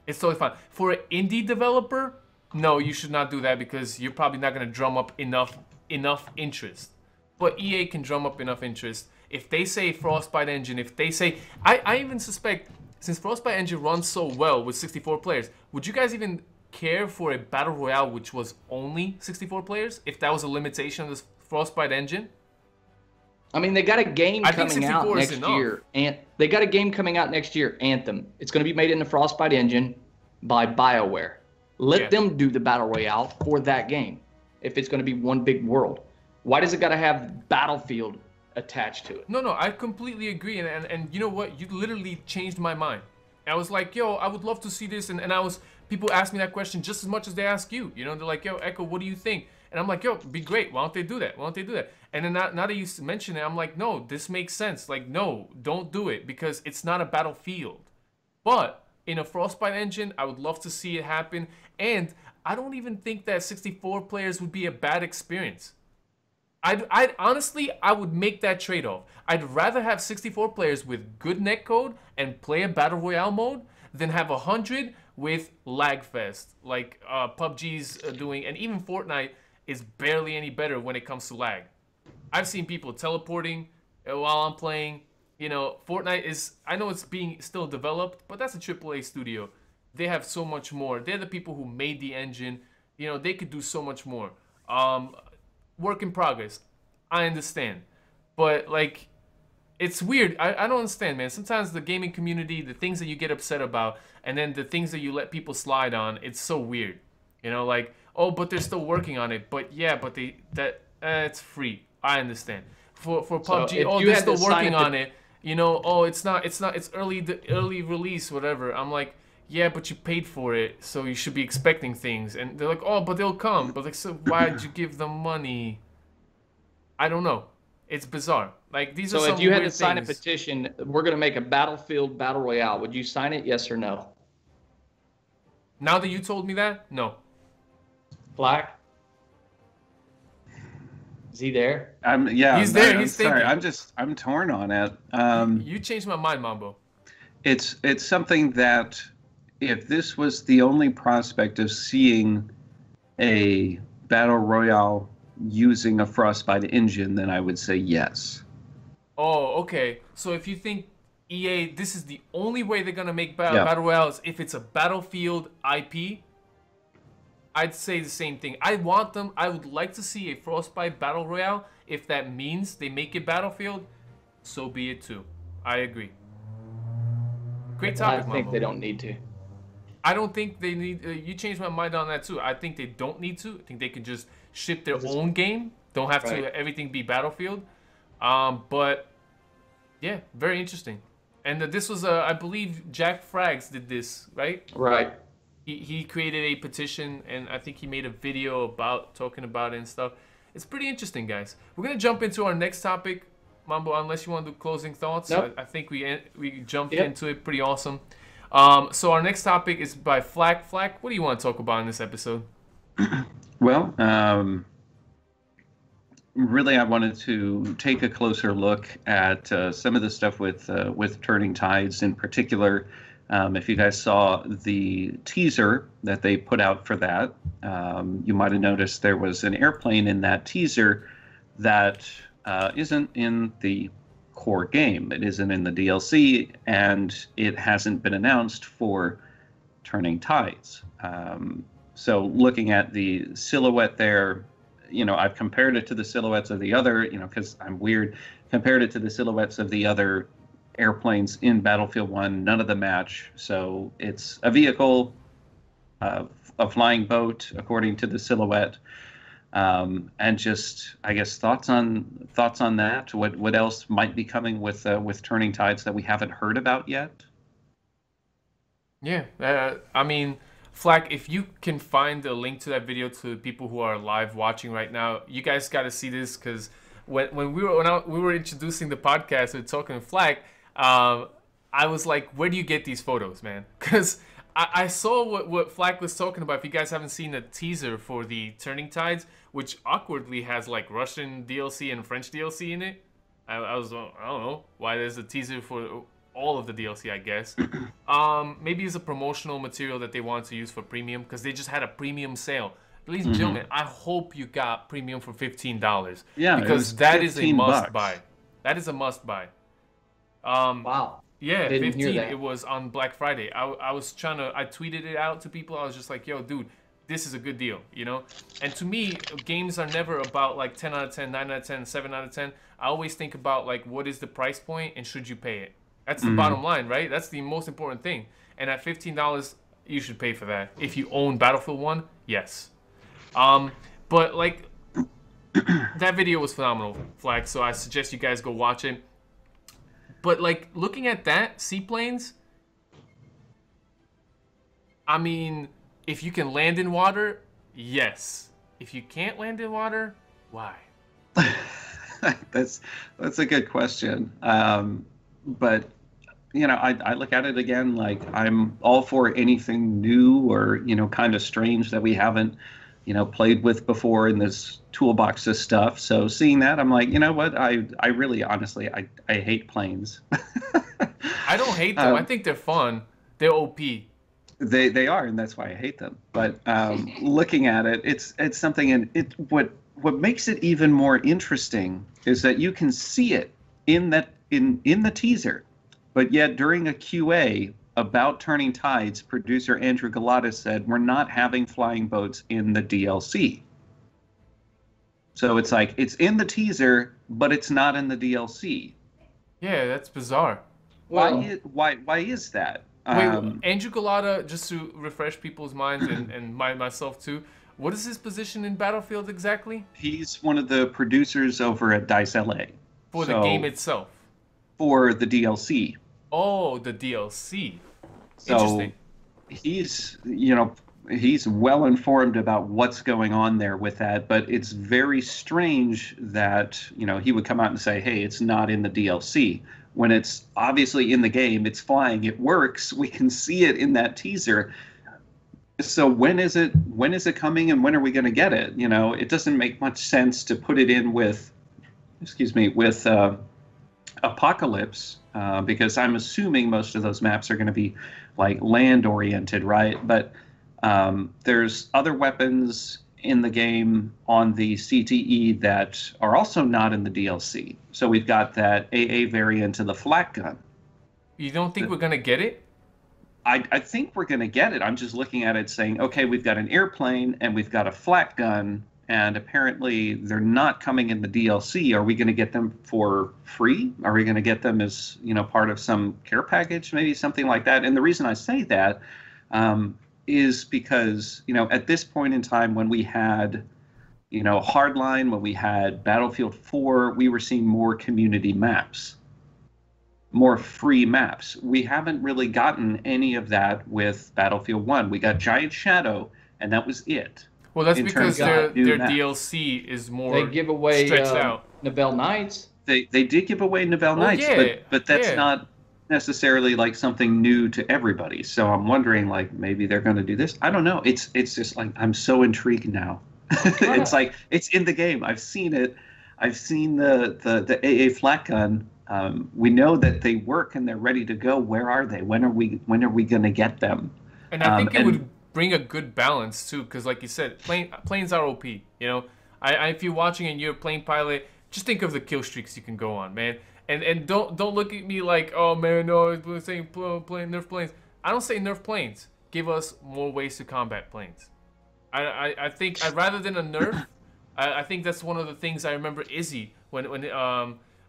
It's totally fine. For an indie developer, no, you should not do that because you're probably not going to drum up enough interest. But EA can drum up enough interest. If they say Frostbite engine, if they say... I even suspect, since Frostbite engine runs so well with 64 players, would you guys even care for a Battle Royale which was only 64 players? If that was a limitation of this Frostbite engine? I mean, they got a game coming out next year. And they got a game coming out next year, Anthem. It's going to be made in the Frostbite engine by BioWare. Let them do the Battle Royale for that game if it's going to be one big world. Why does it got to have Battlefield attached to it? No, I completely agree. And you know what? You literally changed my mind. I was like, yo, I would love to see this. And people ask me that question just as much as they ask you. They're like, yo, Echo, what do you think? And I'm like, yo, it'd be great. Why don't they do that? Why don't they do that? And then now that you mention it, I'm like, no, this makes sense. Like, no, don't do it because it's not a Battlefield. But in a Frostbite engine, I would love to see it happen. And I don't even think that 64 players would be a bad experience. I'd honestly, I would make that trade-off. I'd rather have 64 players with good netcode and play a Battle Royale mode than have 100 with lag fest like PUBG's doing, and even Fortnite is barely any better when it comes to lag. I've seen people teleporting while I'm playing. Fortnite is, I know it's being still developed, but that's a AAA studio. They have so much more. They're the people who made the engine. They could do so much more. Work in progress. I understand. But, like, it's weird. I don't understand, man. Sometimes the gaming community, the things that you get upset about, and then the things that you let people slide on, it's so weird. Like, oh, but they're still working on it. But, yeah, but it's free. I understand. For PUBG, oh, they're still working on it. Oh, it's early release, whatever. I'm like, yeah, but you paid for it, so you should be expecting things. And they're like, oh, but they'll come. But like, so why'd you give them money? I don't know. It's bizarre. Like these are So some if you had to weird sign a things. petition, we're going to make a Battlefield Battle Royale. Would you sign it? Yes or no? Now that you told me that, no. Flak? Is he there? Yeah, He's there. I'm He's sorry. thinking. I'm torn on it. You changed my mind, Mambo. It's something that if this was the only prospect of seeing a battle royale using a Frostbite engine, then I would say yes. Oh, okay. So if you think EA, this is the only way they're gonna make Yeah. battle royales if it's a Battlefield IP, I'd say the same thing. I would like to see a Frostbite battle royale. If that means they make it Battlefield, so be it too. I agree. Great topic, I think Mambo. they don't need to. I don't think they need. You changed my mind on that too. I think they don't need to. I think they can just ship their own game. Don't have to everything be Battlefield. But yeah, very interesting. And this was I believe Jack Frags did this, right? Right. He created a petition, and I think he made a video about talking about it and stuff. It's pretty interesting, guys. We're gonna jump into our next topic, Mambo. Unless you want to do closing thoughts, Nope. I think we jumped Yep. into it pretty awesome. So our next topic is by Flak. Flak, what do you want to talk about in this episode? Well, really, I wanted to take a closer look at some of the stuff with Turning Tides in particular. If you guys saw the teaser that they put out for that, you might have noticed there was an airplane in that teaser that isn't in the core game. It isn't in the DLC, and it hasn't been announced for Turning Tides. So looking at the silhouette there, I've compared it to the silhouettes of the other, because I'm weird, compared it to the silhouettes of the other airplanes in Battlefield 1. None of them match. So it's a vehicle, a flying boat, according to the silhouette. And just, I guess, thoughts on that. What else might be coming with Turning Tides that we haven't heard about yet? Yeah, I mean, Flak, if you can find a link to that video to people who are live watching right now, you guys got to see this, because when we were introducing the podcast, we were talking to Flak. I was like, where do you get these photos, man? Because I saw what Flak was talking about. If you guys haven't seen the teaser for the Turning Tides, which awkwardly has like Russian DLC and French DLC in it, I don't know why there's a teaser for all of the DLC, I guess. Maybe it's a promotional material that they want to use for premium, because they just had a premium sale. Ladies and gentlemen, I hope you got premium for $15. Yeah, because that is a $15. must buy. That is a must buy. Wow. Yeah, Didn't hear 15. that. It was on Black Friday. I tweeted it out to people. I was just like, yo, dude, this is a good deal, And to me, games are never about like 10 out of 10, 9 out of 10, 7 out of 10. I always think about like, what is the price point and should you pay it? That's the bottom line, right? That's the most important thing. And at $15, you should pay for that. If you own Battlefield 1, yes. But like, that video was phenomenal, Flag. So I suggest you guys go watch it. But like, looking at that, Seaplanes, I mean, if you can land in water, yes. If you can't land in water, why? That's a good question. But I look at it again like I'm all for anything new or kind of strange that we haven't played with before in this toolbox of stuff. So seeing that, I'm like, you know what? I really honestly I hate planes. I don't hate them. I think they're fun. They're OP. They are, and that's why I hate them. But looking at it, it's something, and what makes it even more interesting is that you can see it in the teaser, but yet during a QA about Turning Tides, producer Andrew Galata said we're not having flying boats in the DLC. So it's like it's in the teaser, but it's not in the DLC. Yeah, that's bizarre. Why is that? Wait, Andrew Galata, just to refresh people's minds and myself too, what is his position in Battlefield exactly? He's one of the producers over at DICE LA. For the game itself? For the DLC. Oh, the DLC. So Interesting. he's, he's well informed about what's going on there with that, but it's very strange that, he would come out and say, hey, it's not in the DLC, when it's obviously in the game, it's flying, it works, we can see it in that teaser. So when is it coming, and when are we going to get it? It doesn't make much sense to put it in with Apocalypse, because I'm assuming most of those maps are going to be like land oriented, right? But there's other weapons in the game on the CTE that are also not in the DLC. So we've got that AA variant of the Flak gun. You don't think we're going to get it? I think we're going to get it. I'm just looking at it saying, okay, we've got an airplane and we've got a Flak gun, and apparently they're not coming in the DLC. Are we going to get them for free? Are we going to get them as, part of some care package, maybe something like that? And the reason I say that is because, at this point in time, when we had, Hardline, when we had Battlefield 4, we were seeing more community maps, more free maps. We haven't really gotten any of that with Battlefield 1. We got Giant Shadow, and that was it. Well, that's because their DLC is more they give away stretched out. Nobel Knights. They did give away Nobel Knights, but that's not necessarily like something new to everybody. So I'm wondering, like, maybe they're going to do this. I don't know. It's just like, I'm so intrigued now. It's like, it's in the game. I've seen it. I've seen the AA Flak gun. We know that they work and they're ready to go. Where are they? When are we going to get them? And I think it would bring a good balance too, because like you said, planes are OP. If you're watching and you're a plane pilot, just think of the kill streaks you can go on, man. And don't look at me like, oh man, no, it's saying nerf planes. I don't say nerf planes. Give us more ways to combat planes. I think rather than a nerf, I think that's one of the things I remember Izzy when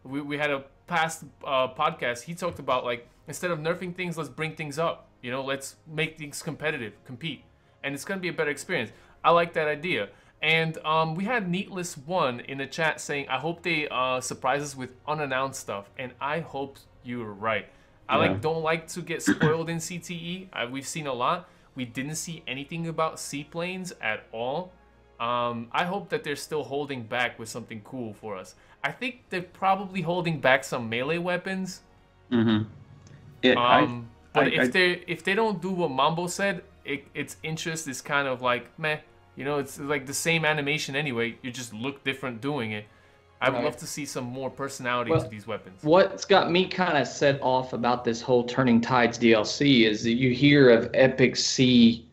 we had a past podcast. He talked about, like, instead of nerfing things, let's bring things up. Let's make things compete, and it's gonna be a better experience. I like that idea. And we had Neatless1 in the chat saying, I hope they surprise us with unannounced stuff. And I hope you're right. I don't like to get spoiled in CTE. We've seen a lot. We didn't see anything about Seaplanes at all. I hope that they're still holding back with something cool for us. I think they're probably holding back some melee weapons. Mm-hmm. But if they don't do what Mambo said, its interest is kind of like meh. It's like the same animation anyway. You just look different doing it. I would love to see some more personality to these weapons. What's got me kind of set off about this whole Turning Tides DLC is that you hear of epic sea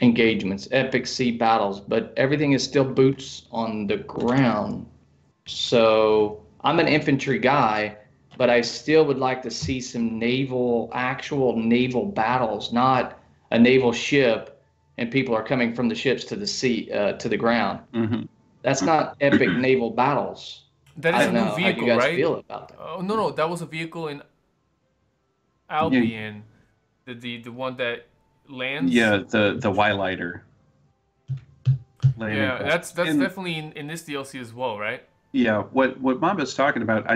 engagements, epic sea battles, but everything is still boots on the ground. So I'm an infantry guy, but I still would like to see some actual naval battles, not a naval ship and people are coming from the ships to the sea, to the ground. Mm-hmm. That's not epic naval battles. That is a new vehicle, how you guys right? Feel about that. Oh no, that was a vehicle in Albion, the one that lands. Yeah, the Y-Lighter. Yeah, that's definitely in this DLC as well, right? Yeah, what Mamba's talking about,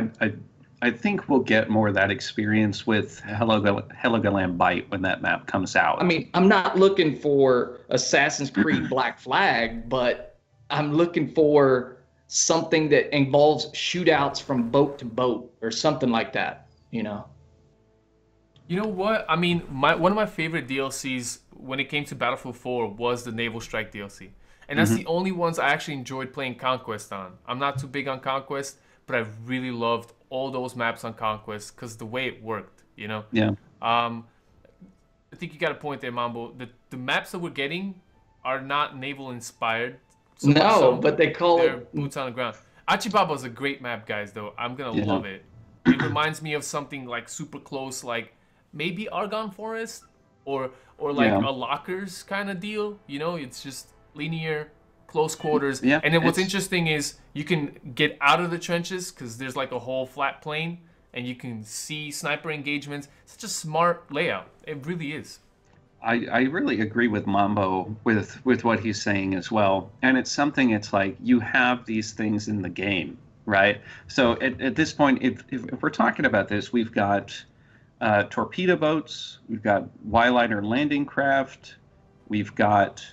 I think we'll get more of that experience with Heligoland Bite when that map comes out. I mean, I'm not looking for Assassin's Creed Black Flag, but I'm looking for something that involves shootouts from boat to boat or something like that, You know what? I mean, one of my favorite DLCs when it came to Battlefield 4 was the Naval Strike DLC. And that's the only ones I actually enjoyed playing Conquest on. I'm not too big on Conquest, but I really loved all those maps on Conquest because the way it worked, Yeah. I think you got a point there, Mambo. The maps that we're getting are not naval inspired. But they call it boots on the ground. Achibaba is a great map, guys. Though I'm gonna love it. It reminds me of something like super close, like maybe Argonne Forest or like a Lockers kind of deal. It's just linear, close quarters. Yeah, and then what's interesting is you can get out of the trenches because there's like a whole flat plain and you can see sniper engagements. Such a smart layout. It really is. I really agree with Mambo with what he's saying as well. And it's something, it's like you have these things in the game, right? So at this point, if we're talking about this, we've got torpedo boats, we've got Y-Liner landing craft, We've got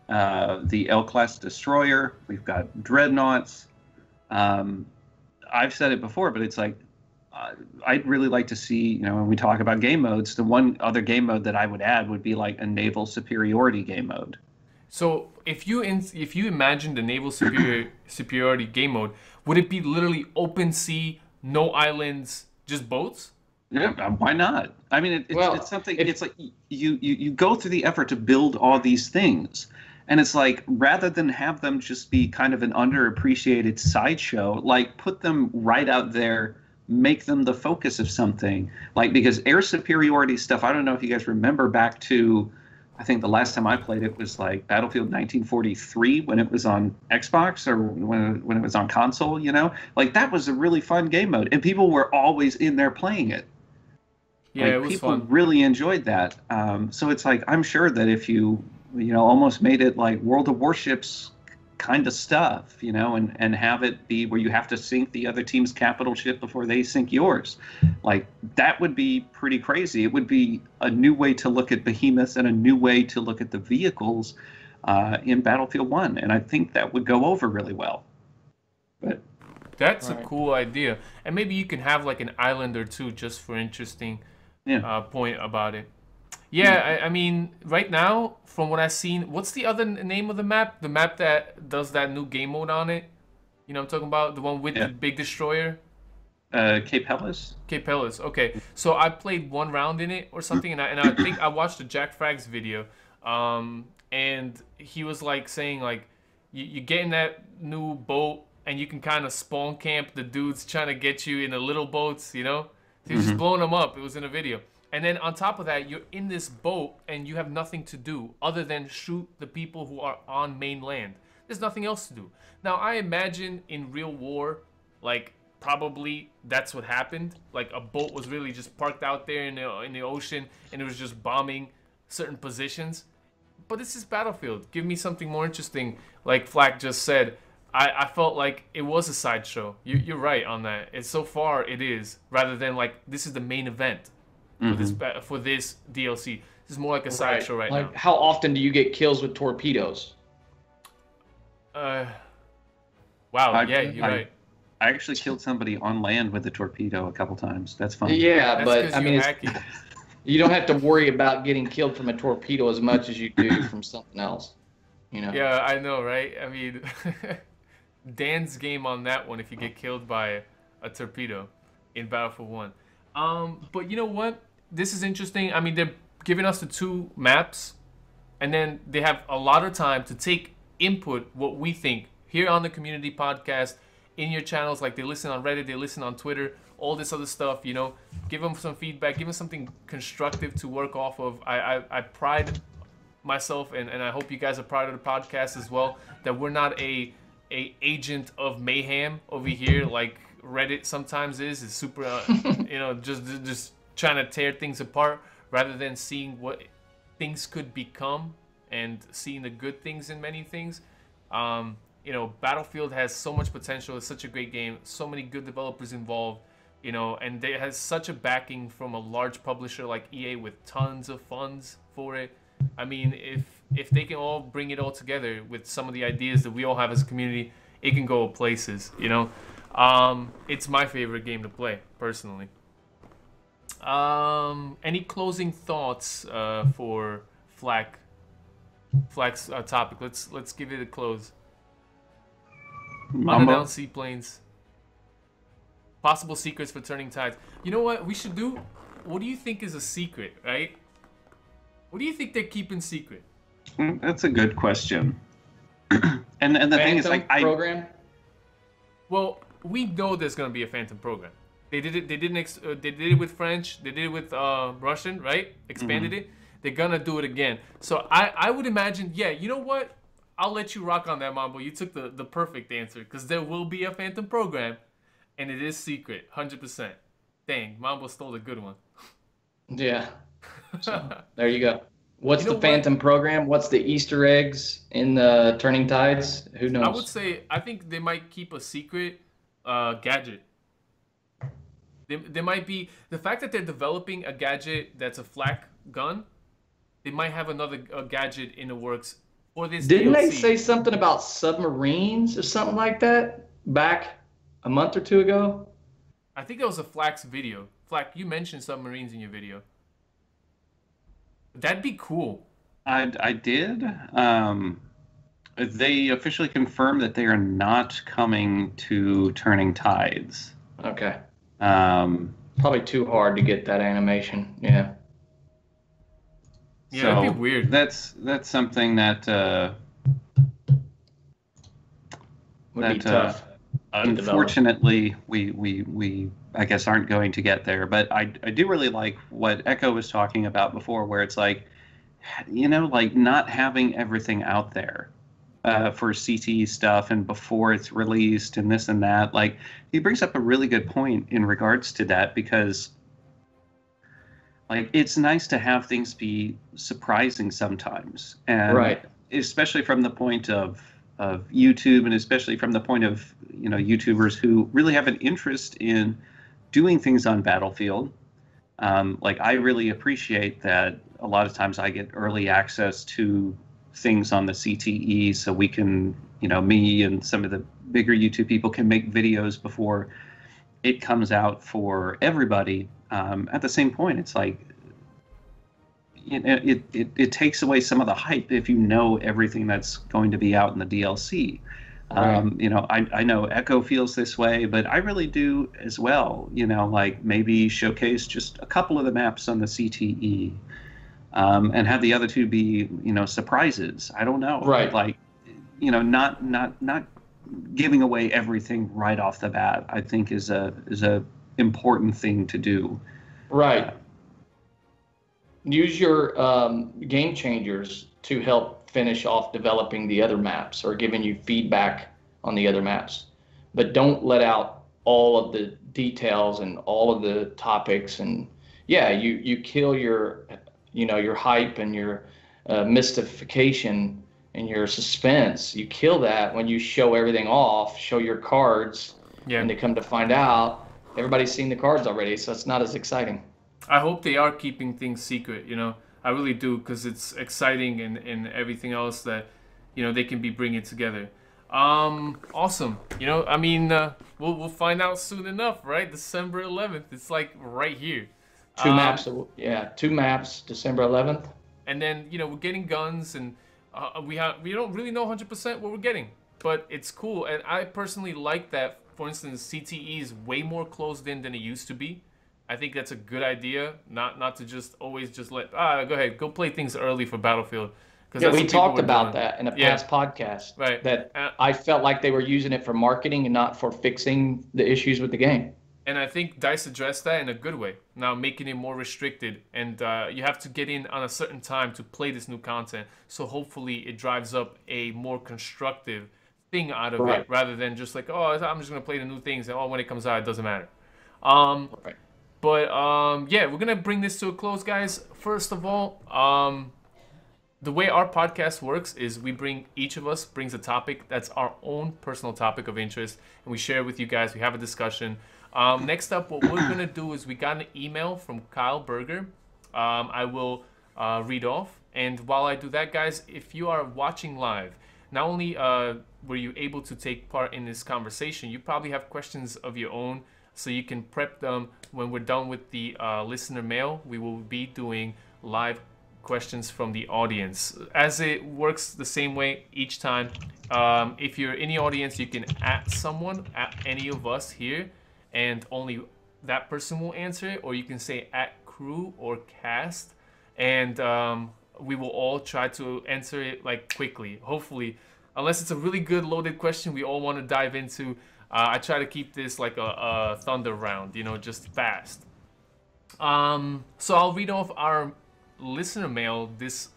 the L-class destroyer. We've got dreadnoughts. I've said it before, but it's like I'd really like to see, when we talk about game modes, the one other game mode that I would add would be like a naval superiority game mode. So if you imagine the naval superiority game mode, would it be literally open sea, no islands, just boats? Yeah, why not? I mean, it's something. It's like you go through the effort to build all these things, and it's like rather than have them just be kind of an underappreciated sideshow, like put them right out there, make them the focus of something. Like because air superiority stuff. I don't know if you guys remember back to, I think the last time I played it was like Battlefield 1943 when it was on Xbox or when it was on console. Like that was a really fun game mode, and people were always in there playing it. Yeah, like, it was people fun. really enjoyed that. So it's like I'm sure that if you almost made it like World of Warships kind of stuff, and have it be where you have to sink the other team's capital ship before they sink yours, like that would be pretty crazy. It would be a new way to look at behemoths and a new way to look at the vehicles in Battlefield 1, and I think that would go over really well. But that's a cool idea, and maybe you can have like an island or two just for interesting point about it. Yeah, I mean, right now, from what I've seen, what's the other name of the map? The map that does that new game mode on it? You know what I'm talking about? The one with the big destroyer? Cape Helles? Cape Helles, okay. So I played one round in it or something, and I think I watched the Jack Frags video, and he was like saying, like, you get in that new boat, and you can kind of spawn camp the dudes trying to get you in the little boats, So you're just blowing them up. It was in a video. And then on top of that, you're in this boat and you have nothing to do other than shoot the people who are on mainland. There's nothing else to do. Now, I imagine in real war, like probably that's what happened. Like a boat was really just parked out there in the ocean and it was just bombing certain positions. But this is Battlefield. Give me something more interesting. Like Flak just said, I felt like it was a sideshow. You're right on that. And so far it is, rather than like this is the main event. For this DLC. This is more like a sideshow right now. How often do you get kills with torpedoes? Wow, you're right. I actually killed somebody on land with a torpedo a couple times. That's fun. Yeah, but I mean, hacky. You don't have to worry about getting killed from a torpedo as much as you do from something else. Yeah, I know, right? I mean, Dan's game on that one if you get killed by a torpedo in Battlefield 1. But you know what? This is interesting. I mean, they're giving us the two maps, and then they have a lot of time to take input what we think here on the community podcast, in your channels. Like they listen on Reddit, they listen on Twitter, all this other stuff. Give them some feedback, give them something constructive to work off of. I pride myself, and I hope you guys are proud of the podcast as well, that we're not a agent of mayhem over here like Reddit sometimes is super just trying to tear things apart rather than seeing what things could become and seeing the good things in many things. Battlefield has so much potential. It's such a great game, so many good developers involved, and it has such a backing from a large publisher like EA with tons of funds for it. I mean, if they can all bring it all together with some of the ideas that we all have as a community, it can go places, It's my favorite game to play, personally. Any closing thoughts for Flak's topic? Let's give it a close. Unannounced seaplanes. Possible secrets for turning tides. You know what we should do? What do you think is a secret, right? What do you think they're keeping secret? That's a good question. and the thing is, like, program? Well, we know there's gonna be a Phantom program. They did it. They did it with French. They did it with Russian, right? Expanded it. They're gonna do it again. So I would imagine. Yeah, you know what? I'll let you rock on that, Mambo. You took the perfect answer because there will be a Phantom program, and it is secret, 100%. Dang, Mambo stole a good one. Yeah. So, there you go. What's the Phantom program? What's the Easter eggs in the Turning Tides? Who knows? I would say I think they might keep a secret gadget. There might be the fact that they're developing a gadget that's a flak gun. they might have another gadget in the works for this Didn't DLC. they say something about submarines or something like that back a month or two ago? I think that was a Flak's video. Flak, you mentioned submarines in your video. That'd be cool. I did. They officially confirmed that they are not coming to Turning Tides. Okay. Probably too hard to get that animation. Yeah. Yeah, so that'd be weird. That's something that Would be tough. Unfortunately, we I guess aren't going to get there. But I do really like what Echo was talking about before, where it's like, like not having everything out there for CTE stuff and before it's released and this and that. Like, he brings up a really good point in regards to that, because like it's nice to have things be surprising sometimes, and right. Especially from the point of YouTube, and especially from the point of YouTubers who really have an interest in doing things on Battlefield. Like, I really appreciate that a lot of times I get early access to things on the CTE, so we can, me and some of the bigger YouTube people can make videos before it comes out for everybody. At the same point, it's like, it takes away some of the hype if you know everything that's going to be out in the DLC. Right. I know Echo feels this way, but I really do as well. Like, maybe showcase just a couple of the maps on the CTE, and have the other two be, surprises. I don't know. Right. Like, not giving away everything right off the bat, I think is a important thing to do. Right. Use your game changers to help finish off developing the other maps or giving you feedback on the other maps. But don't let out all of the details and all of the topics. And yeah, you kill your hype and your mystification and your suspense. You kill that when you show everything off, show your cards, and they come to find out everybody's seen the cards already, so it's not as exciting. I hope they are keeping things secret, I really do, because it's exciting and everything else that, they can be bringing together. Awesome. We'll find out soon enough, right? December 11th. It's like right here. Two maps, December 11th. And then, we're getting guns, and we don't really know 100% what we're getting, but it's cool. And I personally like that. For instance, CTE is way more closed in than it used to be. I think that's a good idea, not to just always just let, go ahead, go play things early for Battlefield. Yeah, we talked about that in a past podcast. Right. That I felt like they were using it for marketing and not for fixing the issues with the game. And I think DICE addressed that in a good way, now making it more restricted. And you have to get in on a certain time to play this new content. So hopefully it drives up a more constructive thing out of it, rather than just like, I'm just going to play the new things, and when it comes out, it doesn't matter. Right. But we're going to bring this to a close, guys. First of all, the way our podcast works is each of us brings a topic that's our own personal topic of interest, and we share it with you guys. We have a discussion. Next up, what we're going to do is we got an email from Kyle Berger. I will read off. And while I do that, guys, if you are watching live, not only were you able to take part in this conversation, you probably have questions of your own, so you can prep them when we're done with the listener mail. We will be doing live questions from the audience, as it works the same way each time. If you're in the audience, you can @ someone, @ any of us here, and only that person will answer it, or you can say @ crew or cast, and we will all try to answer it like quickly, hopefully, unless it's a really good loaded question we all want to dive into. I try to keep this like a thunder round, just fast. So I'll read off our listener mail. This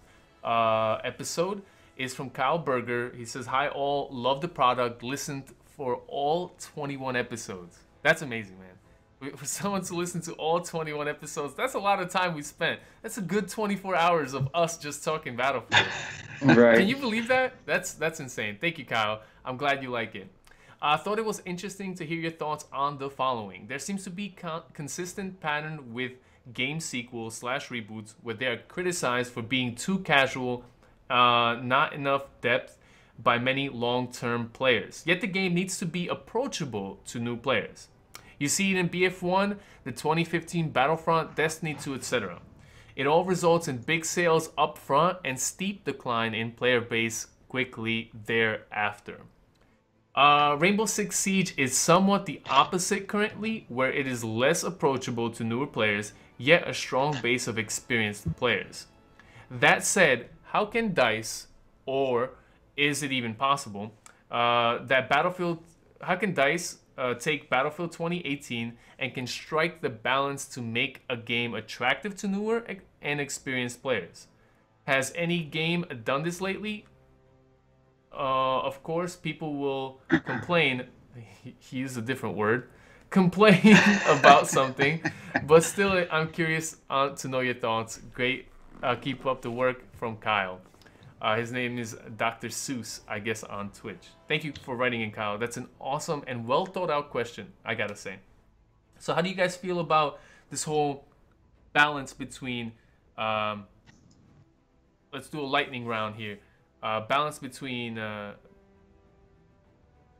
episode is from Kyle Berger. He says, "Hi all, love the product, listened for all 21 episodes." That's amazing, man. For someone to listen to all 21 episodes, that's a lot of time we spent. That's a good 24 hours of us just talking Battlefield. Right. Can you believe that? That's insane. Thank you, Kyle. I'm glad you like it. I thought it was interesting to hear your thoughts on the following. There seems to be consistent pattern with game sequels slash reboots where they are criticized for being too casual, not enough depth by many long-term players. Yet the game needs to be approachable to new players. You see it in BF1, the 2015 Battlefront, Destiny 2, etc. It all results in big sales up front and steep decline in player base quickly thereafter. Rainbow Six Siege is somewhat the opposite currently, where it is less approachable to newer players, yet a strong base of experienced players. That said, how can DICE, or is it even possible, how can DICE take Battlefield 2018 and can strike the balance to make a game attractive to newer and experienced players? Has any game done this lately? Of course, people will complain. He used a different word. Complain about something, but still, I'm curious to know your thoughts. Great, keep up the work from Kyle. His name is Dr. Seuss, I guess, on Twitch. Thank you for writing in, Kyle. That's an awesome and well thought out question, I gotta say. So, how do you guys feel about this whole balance between? Let's do a lightning round here. Balance between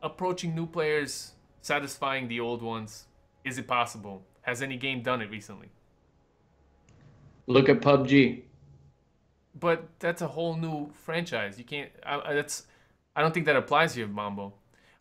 approaching new players, satisfying the old ones. Is it possible? Has any game done it recently? Look at PUBG. But that's a whole new franchise. You can't. I don't think that applies here, Mambo.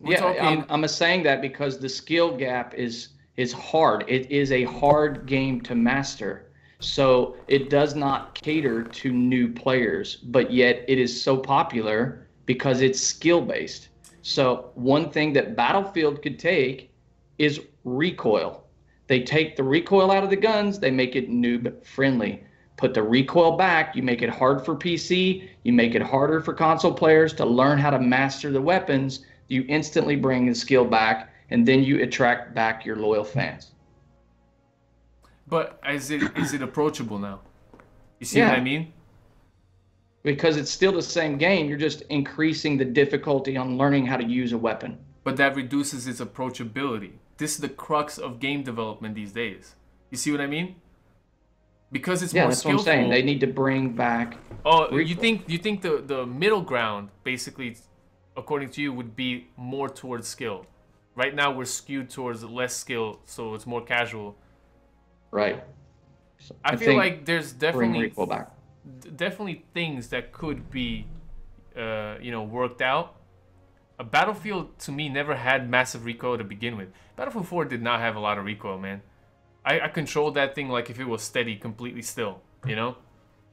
I'm saying that because the skill gap is hard. It is a hard game to master. So it does not cater to new players, but yet it is so popular because it's skill based. So one thing that Battlefield could take is recoil. They take the recoil out of the guns, they make it noob friendly. Put the recoil back, you make it hard for PC, you make it harder for console players to learn how to master the weapons, you instantly bring the skill back, and then you attract back your loyal fans. But is it approachable now? You see what I mean? Because it's still the same game, you're just increasing the difficulty on learning how to use a weapon. But that reduces its approachability. This is the crux of game development these days. You see what I mean? Because it's more skillful. What I'm saying. They need to bring back. Oh, you think the middle ground, basically, according to you, would be more towards skill? Right now, we're skewed towards less skill, so it's more casual. Right. So I feel like there's definitely things that could be, worked out. A Battlefield to me never had massive recoil to begin with. Battlefield 4 did not have a lot of recoil, man. I controlled that thing like if it was steady, completely still, you know?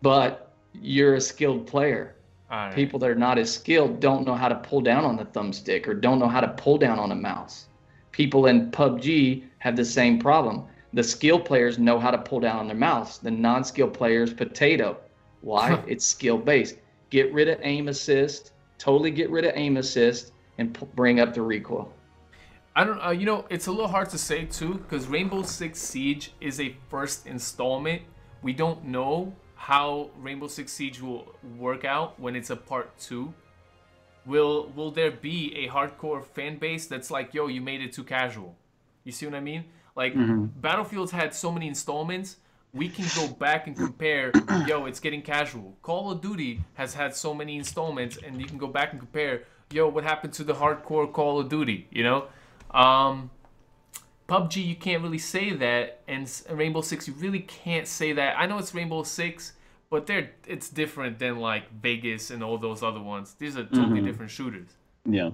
But you're a skilled player. Right. People that are not as skilled don't know how to pull down on the thumbstick or don't know how to pull down on a mouse. People in PUBG have the same problem. The skilled players know how to pull down on their mouse. The non-skilled players, potato. Why? It's skill-based. Get rid of aim assist. Totally get rid of aim assist and bring up the recoil. I don't. It's a little hard to say too because Rainbow Six Siege is a first installment. We don't know how Rainbow Six Siege will work out when it's a part 2. Will there be a hardcore fan base that's like, yo, you made it too casual? You see what I mean? Like, Battlefield's had so many installments, we can go back and compare, yo, it's getting casual. Call of Duty has had so many installments, and you can go back and compare, yo, what happened to the hardcore Call of Duty, you know? PUBG, you can't really say that, and Rainbow Six, you really can't say that. I know it's Rainbow Six, but it's different than, like, Vegas and all those other ones. These are totally different shooters. Yeah.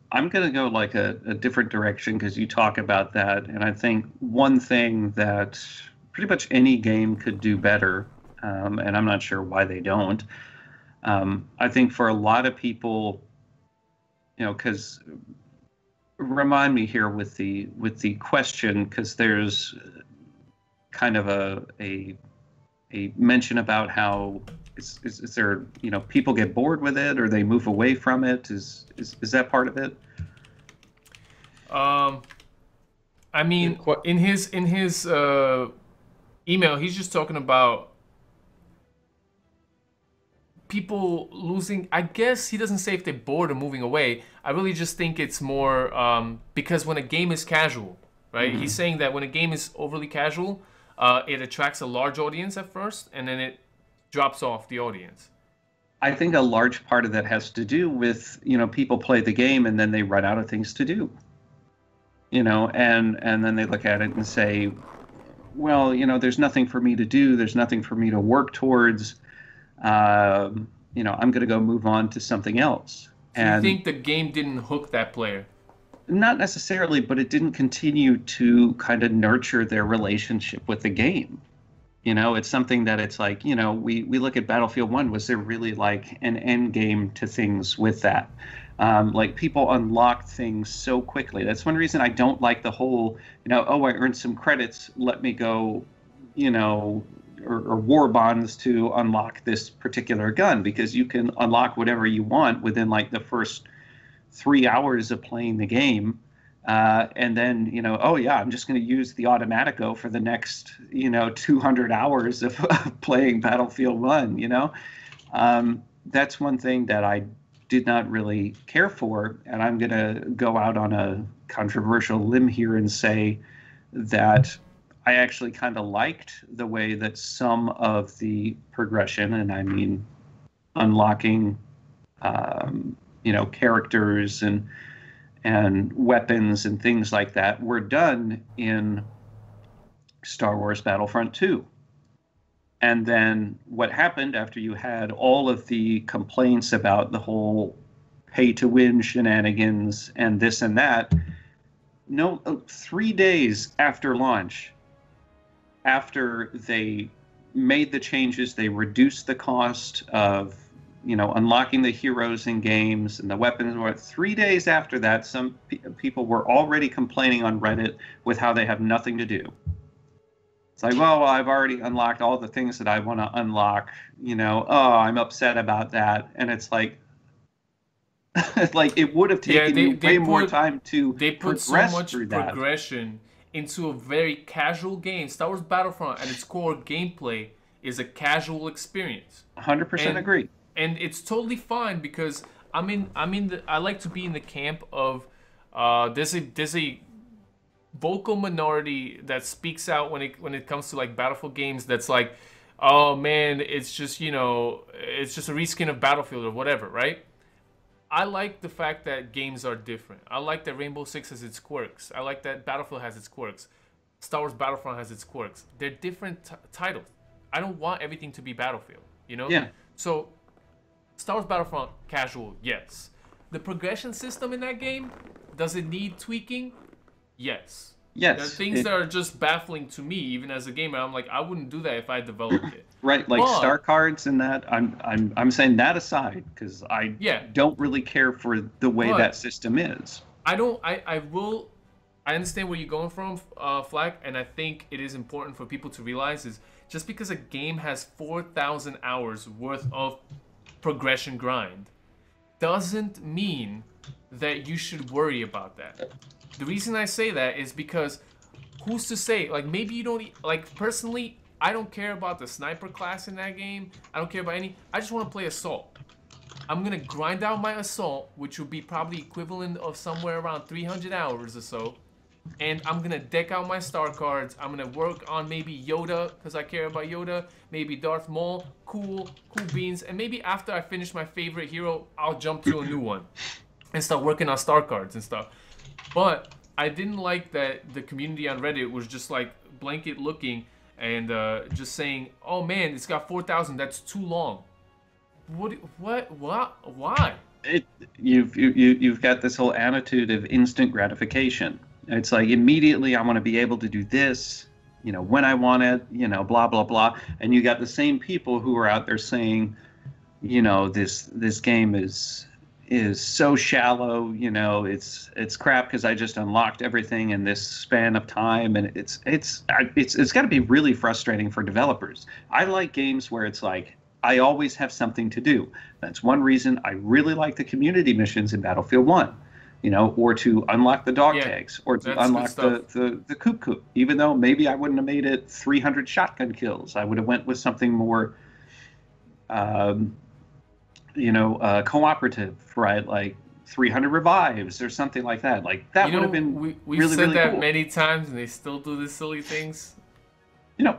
I'm going to go like a different direction because you talk about that. And I think one thing that pretty much any game could do better, and I'm not sure why they don't, I think for a lot of people, because remind me here with the question, because there's kind of a mention about how is there, people get bored with it or they move away from it? Is that part of it? I mean, in his email, he's just talking about people losing. I guess he doesn't say if they're bored or moving away. I really just think it's more because when a game is casual, right? He's saying that when a game is overly casual, it attracts a large audience at first, and then it drops off the audience? I think a large part of that has to do with, people play the game and then they run out of things to do. And then they look at it and say, well, there's nothing for me to do. There's nothing for me to work towards. I'm going to go move on to something else. So you think the game didn't hook that player? Not necessarily, but it didn't continue to kind of nurture their relationship with the game. It's something that it's like, we look at Battlefield 1. Was there really like an end game to things with that? Like people unlock things so quickly. That's one reason I don't like the whole, oh, I earned some credits, let me go, or war bonds to unlock this particular gun, because you can unlock whatever you want within like the first 3 hours of playing the game. And then, oh yeah, I'm just going to use the Automatico for the next, 200 hours of playing Battlefield 1, that's one thing that I did not really care for. And I'm going to go out on a controversial limb here and say that I actually kind of liked the way that some of the progression, and I mean unlocking, characters and weapons and things like that, were done in Star Wars Battlefront 2. And then what happened after you had all of the complaints about the whole pay-to-win shenanigans and this and that, 3 days after launch, after they made the changes, they reduced the cost of unlocking the heroes in games and the weapons. 3 days after that, some people were already complaining on Reddit with how they have nothing to do. It's like, well, I've already unlocked all the things that I want to unlock. I'm upset about that. And it's like, like it would have taken you way more time to They put so much progression into a very casual game. Star Wars Battlefront, at its core gameplay, is a casual experience. 100% agree. And it's totally fine, because I like to be in the camp of there's a vocal minority that speaks out when it comes to like Battlefield games, that's like, oh man, it's just it's just a reskin of Battlefield or whatever, right? I like the fact that games are different. I like that Rainbow Six has its quirks. I like that Battlefield has its quirks. Star Wars Battlefront has its quirks. They're different titles. I don't want everything to be Battlefield, Yeah. So Star Wars Battlefront, casual, yes. The progression system in that game, does it need tweaking? Yes. Yes. There are things that are just baffling to me, even as a gamer. I'm like, I wouldn't do that if I developed it. Right, like star cards and that. I'm saying that aside, because I don't really care for the way that system is. I understand where you're going from, Flak, and I think it is important for people to realize is just because a game has 4,000 hours worth of progression grind doesn't mean that you should worry about that. The reason I say that is because who's to say, like, maybe you don't, like, personally, I don't care about the sniper class in that game. I don't care about I just want to play assault. I'm going to grind out my assault, which would be probably equivalent of somewhere around 300 hours or so. And I'm going to deck out my star cards. I'm going to work on maybe Yoda, because I care about Yoda. Maybe Darth Maul. Cool beans. And maybe after I finish my favorite hero, I'll jump to a new one and start working on star cards and stuff. But I didn't like that the community on Reddit was just like blanket looking and just saying, oh man, it's got 4,000. That's too long. What? Why? You've got this whole attitude of instant gratification. It's like immediately I want to be able to do this, when I want it, blah, blah, blah. And you got the same people who are out there saying, this game is so shallow, it's crap because I just unlocked everything in this span of time. And it's got to be really frustrating for developers. I like games where it's like, I always have something to do. That's one reason I really like the community missions in Battlefield 1. Or to unlock the dog tags, or to unlock the Coop. Even though maybe I wouldn't have made it 300 shotgun kills, I would have went with something more, cooperative, right? Like 300 revives or something like that. Like that would have been we've really, said really that cool. many times, and they still do these silly things.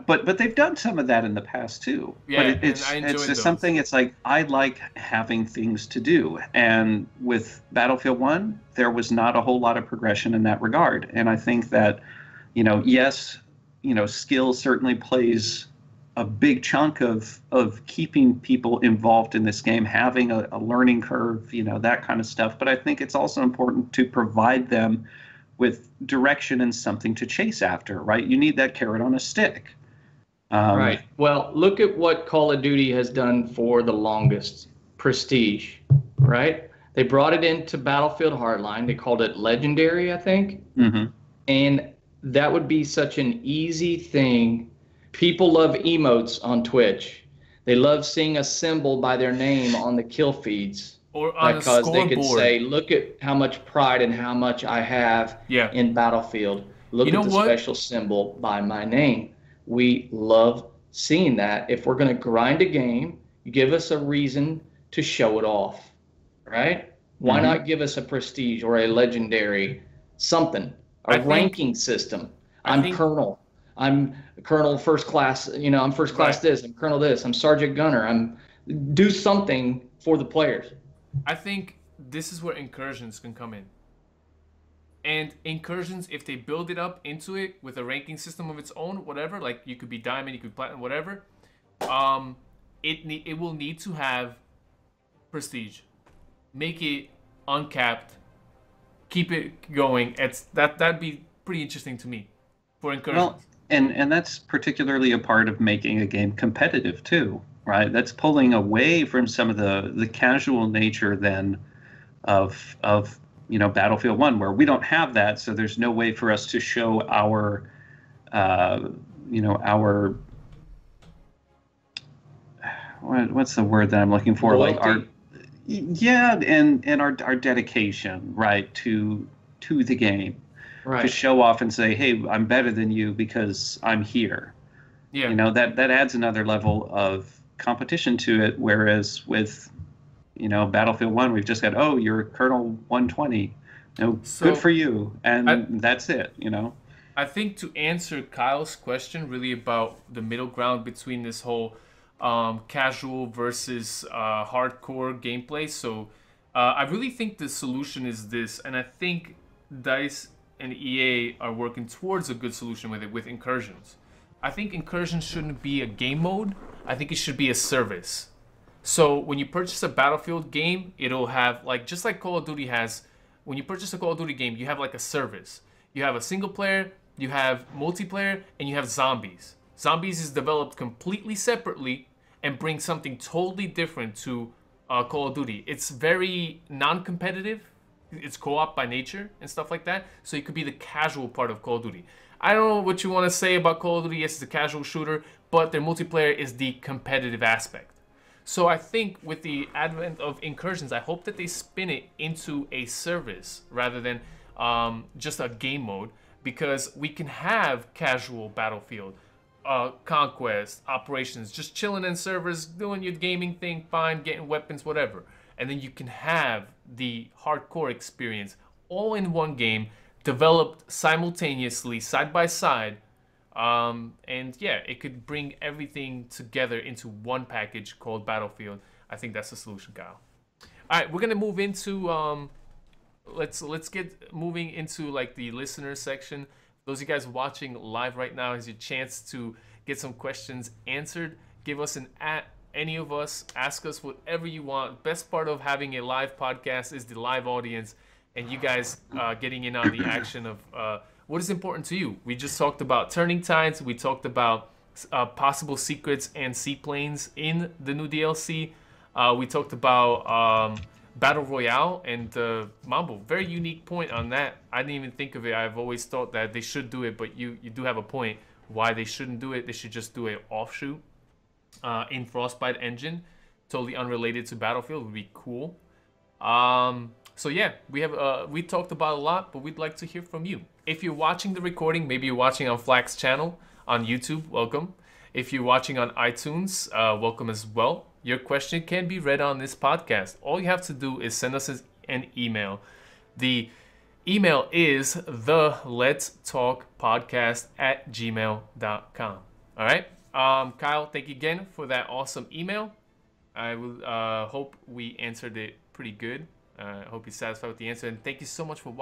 but they've done some of that in the past too. Yeah, But and I it's enjoyed just those. something. It's like I like having things to do, and with Battlefield One, there was not a whole lot of progression in that regard. And I think that, yes, skill certainly plays a big chunk of keeping people involved in this game, having a learning curve, that kind of stuff. But I think it's also important to provide them with direction and something to chase after, right? You need that carrot on a stick. Right. Well, look at what Call of Duty has done for the longest. Prestige, right? They brought it into Battlefield Hardline. They called it Legendary, I think. Mm-hmm. And that would be such an easy thing. People love emotes on Twitch. They love seeing a symbol by their name on the kill feeds. Or on a Because they could scoreboard. say, look at how much pride and how much I have Yeah. in Battlefield. Look You know at the what? special symbol by my name. We love seeing that. If we're going to grind a game, give us a reason to show it off, right? Why Mhm. not give us a prestige or a legendary something, I a think- ranking system? I I'm think- Colonel. I'm Colonel First Class. I'm First Class Right. this. I'm Colonel this. I'm Sergeant Gunner. Do something for the players. I think this is where incursions can come in. And incursions, if they build it up into it with a ranking system of its own, whatever, like you could be diamond, you could be platinum, whatever, it will need to have prestige. Make it uncapped. Keep it going. That'd be pretty interesting to me for incursions. Well, and that's particularly a part of making a game competitive too, right? That's pulling away from some of the casual nature then of Battlefield 1, where we don't have that, so there's no way for us to show our what's the word that I'm looking for? Loyalty? Like our dedication, right, to the game. To Right. show off and say, hey, I'm better than you because I'm here. Yeah. That adds another level of competition to it. Whereas with, Battlefield 1, we've just got, oh, you're Colonel 120. So, good for you. And that's it, I think to answer Kyle's question really about the middle ground between this whole casual versus hardcore gameplay. So I really think the solution is this, and I think DICE and EA are working towards a good solution with it, with incursions. I think incursions shouldn't be a game mode. I think it should be a service. So when you purchase a Battlefield game, it'll have, like, just like Call of Duty has, when you purchase a Call of Duty game, you have like a service. You have a single player, you have multiplayer, and you have zombies. Zombies is developed completely separately and brings something totally different to Call of Duty. It's very non-competitive. It's co-op by nature and stuff like that. So it could be the casual part of Call of Duty. I don't know what you want to say about Call of Duty. Yes, it's a casual shooter, but their multiplayer is the competitive aspect. So I think with the advent of incursions, I hope that they spin it into a service rather than just a game mode, because we can have casual Battlefield, conquest, operations, just chilling in servers, doing your gaming thing, fine, getting weapons, whatever. And then you can have the hardcore experience all in one game, developed simultaneously, side by side. And yeah, it could bring everything together into one package called Battlefield. I think that's the solution, Kyle. All right, we're gonna move into let's get moving into like the listener section. Those of you guys watching live right now is your chance to get some questions answered. Give us an at any of us. Ask us whatever you want. Best part of having a live podcast is the live audience and you guys getting in on the action of what is important to you. We just talked about Turning Tides. We talked about possible secrets and seaplanes in the new DLC. We talked about Battle Royale and Mambo. Very unique point on that. I didn't even think of it. I've always thought that they should do it, but you do have a point why they shouldn't do it. They should just do an offshoot in Frostbite engine, totally unrelated to Battlefield. Would be cool. So yeah, we talked about a lot, but we'd like to hear from you. If you're watching the recording, maybe you're watching on Flak's channel on YouTube, welcome. If you're watching on iTunes, welcome as well. Your question can be read on this podcast. All you have to do is send us an email. The email is thelet'stalkpodcast@gmail.com. All right. Kyle, thank you again for that awesome email. I will hope we answered it pretty good. I hope you're satisfied with the answer. And thank you so much for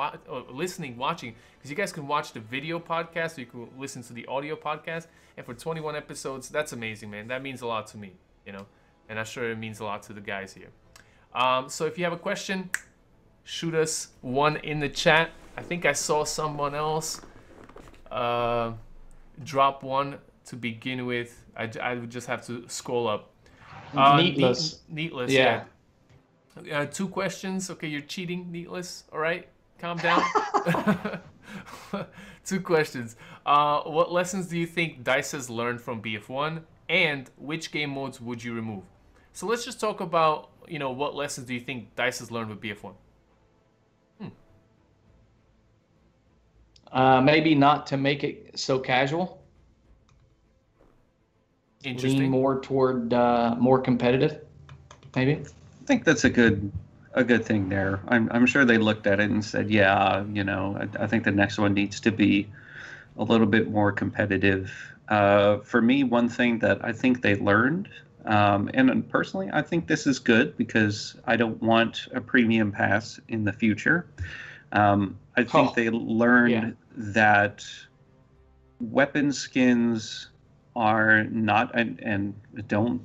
listening, watching, because you guys can watch the video podcast or you can listen to the audio podcast. And for 21 episodes, that's amazing, man. That means a lot to me, you know, and I'm sure it means a lot to the guys here. So if you have a question, shoot us one in the chat. I think I saw someone else drop one to begin with. I would just have to scroll up. Neatless. Neatless, yeah. 2 questions. Okay, you're cheating, Neatless. All right, calm down. 2 questions. What lessons do you think DICE has learned from BF1, and which game modes would you remove? So let's just talk about, you know, what lessons do you think DICE has learned with BF1? Maybe not to make it so casual. Interesting. Lean more toward more competitive, maybe. I think that's a good thing there. I'm sure they looked at it and said, yeah, you know, I think the next one needs to be a little bit more competitive. For me, one thing that I think they learned, and personally, I think this is good because I don't want a premium pass in the future. I think they learned that weapon skins are not, and don't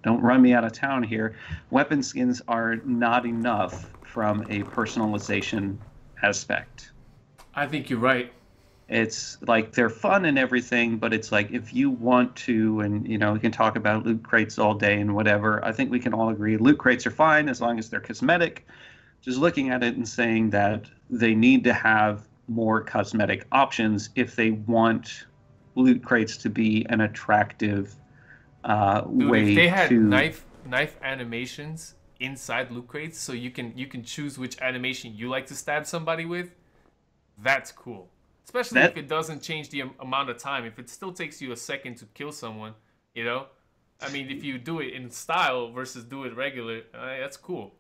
run me out of town here. Weapon skins are not enough from a personalization aspect. I think you're right. It's like they're fun and everything, but it's like if you want to, and you know, we can talk about loot crates all day and whatever. I think we can all agree loot crates are fine as long as they're cosmetic. Just looking at it and saying that they need to have more cosmetic options if they want loot crates to be an attractive way if they had to knife animations inside loot crates, so you can choose which animation you like to stab somebody with, that's cool. Especially if it doesn't change the amount of time. If it still takes you a second to kill someone, you know? I mean, if you do it in style versus do it regular, that's cool.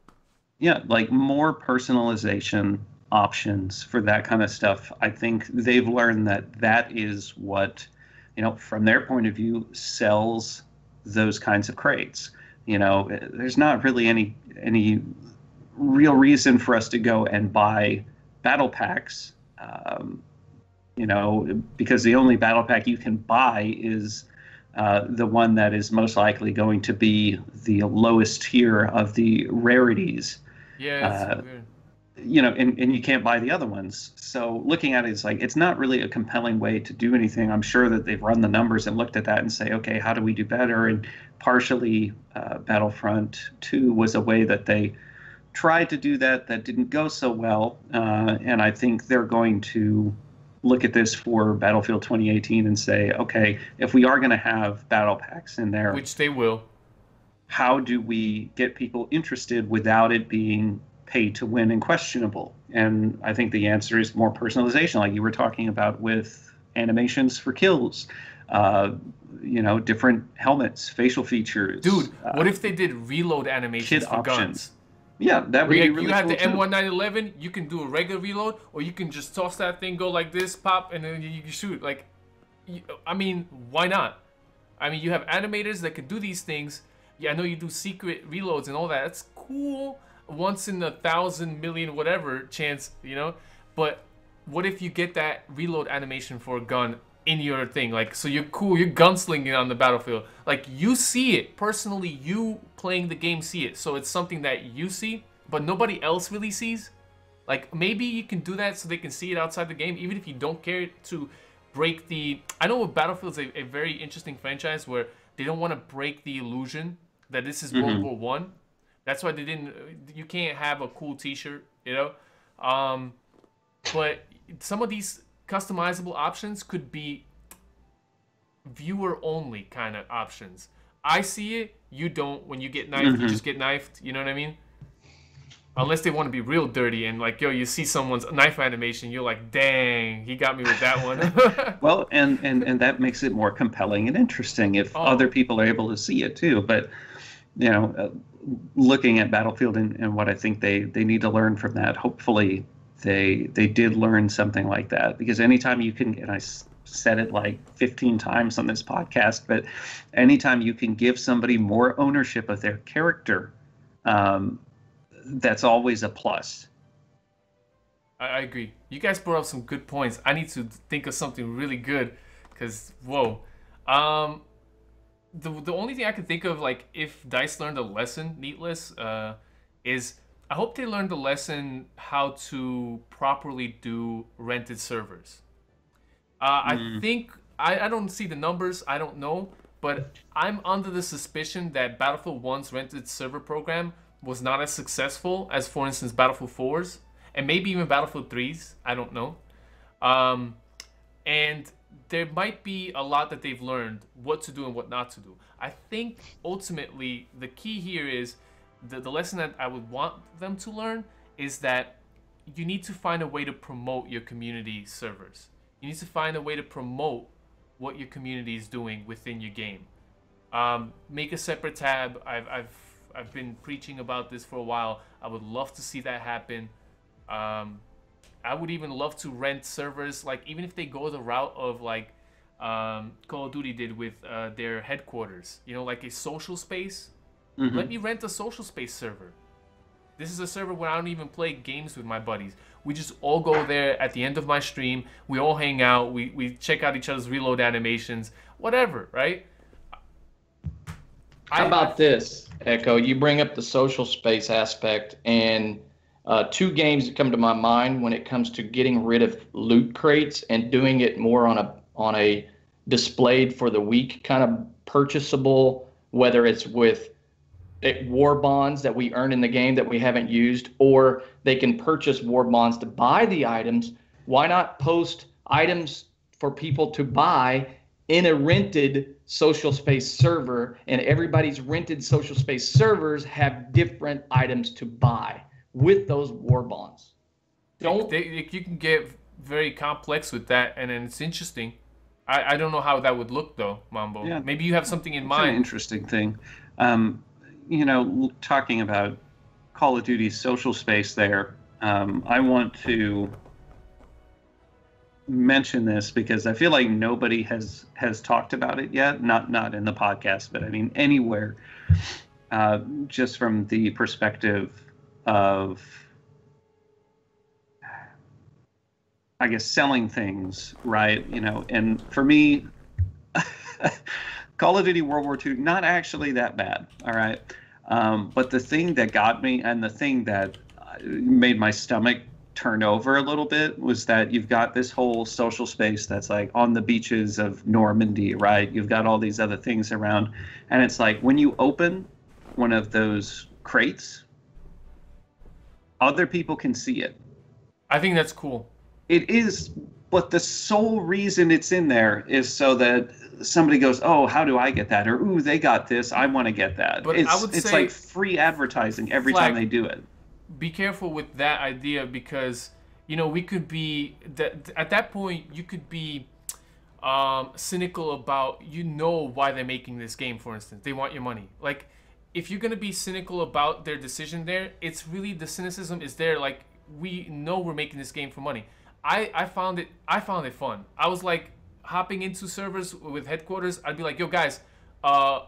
Yeah, like more personalization options for that kind of stuff. I think they've learned that is what, you know, from their point of view, sells those kinds of crates. You know, there's not really any real reason for us to go and buy battle packs, you know, because the only battle pack you can buy is the one that is most likely going to be the lowest tier of the rarities. Yeah, that's weird. You know, and you can't buy the other ones. So looking at it, it's like it's not really a compelling way to do anything. I'm sure that they've run the numbers and looked at that and say, okay, how do we do better? And partially, Battlefront 2 was a way that they tried to do that didn't go so well. And I think they're going to look at this for Battlefield 2018 and say, okay, if we are going to have battle packs in there, which they will, how do we get people interested without it being pay to win and questionable? And I think the answer is more personalization, like you were talking about with animations for kills, you know, different helmets, facial features. Dude, what if they did reload animations for guns? Yeah, that would be really You have cool the M1911, you can do a regular reload, or you can just toss that thing, go like this, pop, and then you can shoot. Like, I mean, why not? I mean, you have animators that can do these things. Yeah, I know you do secret reloads and all that. That's cool. Once in 1,000 million whatever chance, you know. But what if you get that reload animation for a gun in your thing? Like, so you're cool, you're gunslinging on the battlefield. Like, you see it. Personally, you playing the game see it. So it's something that you see, but nobody else really sees. Like, maybe you can do that so they can see it outside the game, even if you don't care to break the... I know Battlefield's a very interesting franchise where they don't want to break the illusion that this is World War One. That's why they didn't. You can't have a cool T-shirt, you know. But some of these customizable options could be viewer-only kind of options. I see it. You don't. When you get knifed, you just get knifed. You know what I mean? Unless they want to be real dirty and like, yo, you see someone's knife animation, you're like, dang, he got me with that one. Well, and that makes it more compelling and interesting if other people are able to see it too. But you know, looking at Battlefield and what I think they need to learn from that, hopefully they did learn something like that. Because anytime you can, and I said it like 15 times on this podcast, but anytime you can give somebody more ownership of their character, that's always a plus. I agree. You guys brought up some good points. I need to think of something really good, because whoa. The only thing I can think of, like, if DICE learned a lesson, Neatless, is I hope they learned the lesson how to properly do rented servers. I think I don't see the numbers. I don't know, but I'm under the suspicion that Battlefield 1's rented server program was not as successful as, for instance, Battlefield 4's, and maybe even Battlefield 3's. I don't know. And there might be a lot that they've learned, what to do and what not to do. I think ultimately the key here is the lesson that I would want them to learn is that you need to find a way to promote your community servers. You need to find a way to promote what your community is doing within your game. Make a separate tab. I've been preaching about this for a while. I would love to see that happen. I would even love to rent servers, like even if they go the route of like Call of Duty did with their headquarters, you know, like a social space. Let me rent a social space server. This is a server where I don't even play games with my buddies. We just all go there at the end of my stream. We all hang out. We check out each other's reload animations, whatever, right? How about this, Echo? You bring up the social space aspect, and two games that come to my mind when it comes to getting rid of loot crates and doing it more on a displayed for the week kind of purchasable, whether it's with war bonds that we earn in the game that we haven't used, or they can purchase war bonds to buy the items. Why not post items for people to buy in a rented social space server, and everybody's rented social space servers have different items to buy with those war bonds? You can get very complex with that, and then it's interesting. I don't know how that would look though, Mambo. Yeah. Maybe you have something in mind. It's an interesting thing. You know, talking about Call of Duty's social space there, I want to mention this because I feel like nobody has talked about it yet. Not in the podcast, but I mean anywhere. Just from the perspective of, I guess, selling things, right? You know, and for me, Call of Duty World War II, not actually that bad, all right? But the thing that got me and the thing that made my stomach turn over a little bit was that you've got this whole social space that's like on the beaches of Normandy, right? You've got all these other things around. And it's like when you open one of those crates, other people can see it. I think that's cool. It is, but the sole reason it's in there is so that somebody goes, oh, how do I get that? Or, ooh, they got this, I want to get that. But it's like free advertising every time they do it. Be careful with that idea because, you know, we could be, at that point, you could be cynical about, you know, why they're making this game, for instance. They want your money. Like, if you're going to be cynical about their decision there, it's really, the cynicism is there. Like, we know we're making this game for money. I found it fun. I was like hopping into servers with headquarters. I'd be like, yo guys,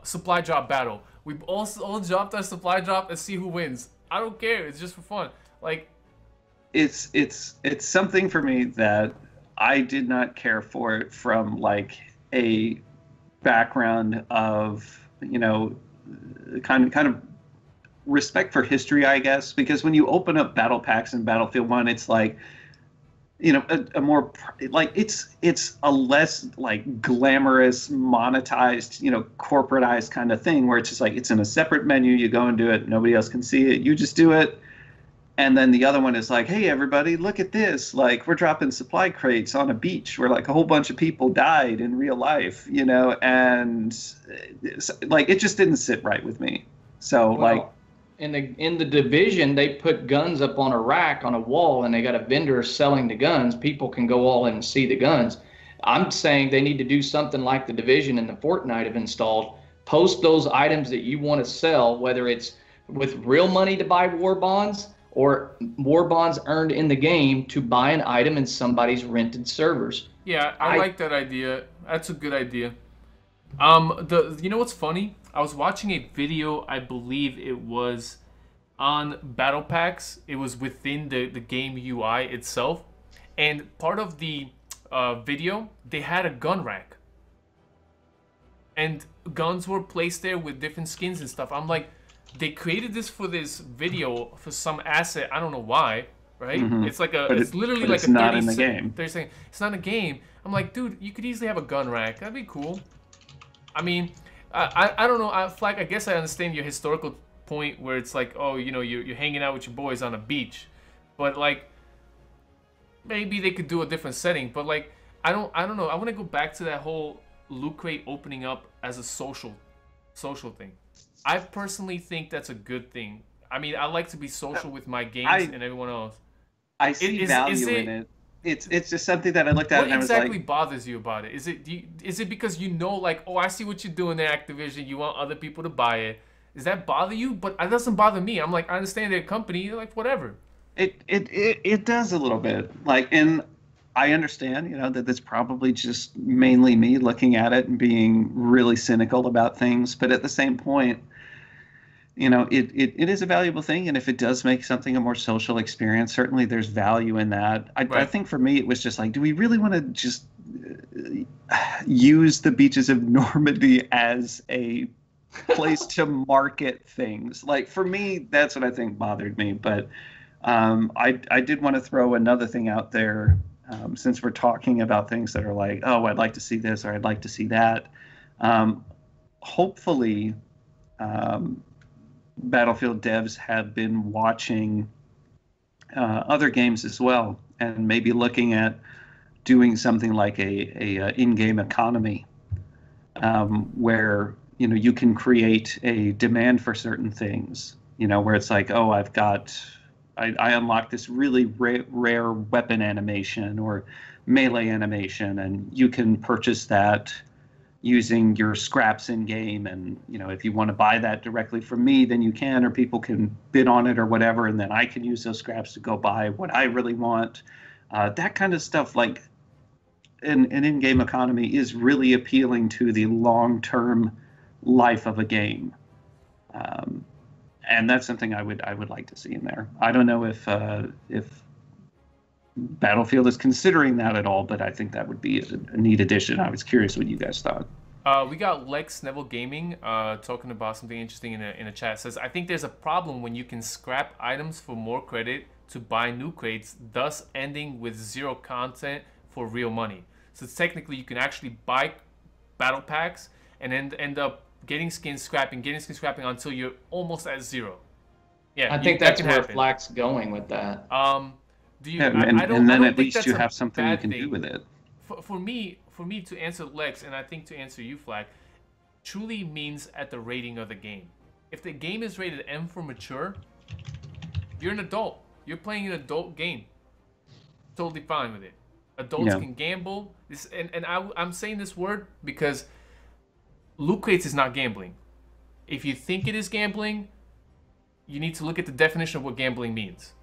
supply drop battle. We all dropped our supply drop and see who wins. I don't care. It's just for fun. Like, it's something for me that I did not care for it from like a background of, you know, kind of respect for history, I guess, because when you open up battle packs in Battlefield 1, it's like, you know, a more like it's a less like glamorous, monetized, you know, corporatized kind of thing where it's just like it's in a separate menu. You go and do it. Nobody else can see it. You just do it. And then the other one is like, hey, everybody, look at this. Like, we're dropping supply crates on a beach where like a whole bunch of people died in real life, you know, and like it just didn't sit right with me. So like. In the division, they put guns up on a rack on a wall, and they got a vendor selling the guns. People can go all in and see the guns. I'm saying they need to do something like the division and the Fortnite have installed. Post those items that you want to sell, whether it's with real money to buy war bonds or war bonds earned in the game to buy an item in somebody's rented servers. Yeah, I like that idea. That's a good idea. You know what's funny? I was watching a video, I believe it was on battle packs. It was within the game UI itself, and part of the video, they had a gun rack, and guns were placed there with different skins and stuff. I'm like, they created this for this video for some asset. I don't know why, right? Mhm. It's like But literally but like it's a not 30 in the second. game. They're saying it's not in a game. I'm like, dude, you could easily have a gun rack. That'd be cool. I mean, I don't know, Flak. I guess I understand your historical point where it's like, oh, you know, you're hanging out with your boys on a beach, but like, maybe they could do a different setting. But like, I don't know. I want to go back to that whole loot crate opening up as a social thing. I personally think that's a good thing. I mean, I like to be social with my games and everyone else. I see value in it. It's just something that I looked at What and I was exactly like, bothers you about it? Is it because you know, like, oh, I see what you're doing there, Activision. You want other people to buy it. Does that bother you? But it doesn't bother me. I'm like, I understand their company. Like, whatever. it does a little bit. Like, and I understand, that that's probably just mainly me looking at it and being really cynical about things. But at the same point, it is a valuable thing, and if it does make something a more social experience, certainly there's value in that. I Right. think for me, it was just like, do we really want to just use the beaches of Normandy as a place to market things? Like, for me, that's what I think bothered me. But I did want to throw another thing out there, since we're talking about things that are like, oh, I'd like to see this or I'd like to see that. Hopefully, Battlefield devs have been watching other games as well, and maybe looking at doing something like a in-game economy, where you can create a demand for certain things. Where it's like, oh, I unlocked this really rare weapon animation or melee animation, and you can purchase that using your scraps in game. And if you want to buy that directly from me, then you can, or people can bid on it or whatever, and then I can use those scraps to go buy what I really want. That kind of stuff, like an in-game economy, is really appealing to the long-term life of a game. And that's something I would like to see in there. I don't know if Battlefield is considering that at all, but I think that would be a neat addition. I was curious what you guys thought. We got Lex Neville Gaming talking about something interesting in a chat. Says, I think there's a problem when you can scrap items for more credit to buy new crates, thus ending with zero content for real money. So technically, you can actually buy battle packs and end up getting skin scrapping until you're almost at zero. Yeah, I think that's where Flak's going with that. Do you? And then at least you have something you can do with it. For me to answer Lex, and I think to answer you, Flak, truly means at the rating of the game. If the game is rated M for mature, you're an adult. You're playing an adult game. Totally fine with it. Adults can gamble. I'm saying this word because loot crates is not gambling. If you think it is gambling, you need to look at the definition of what gambling means.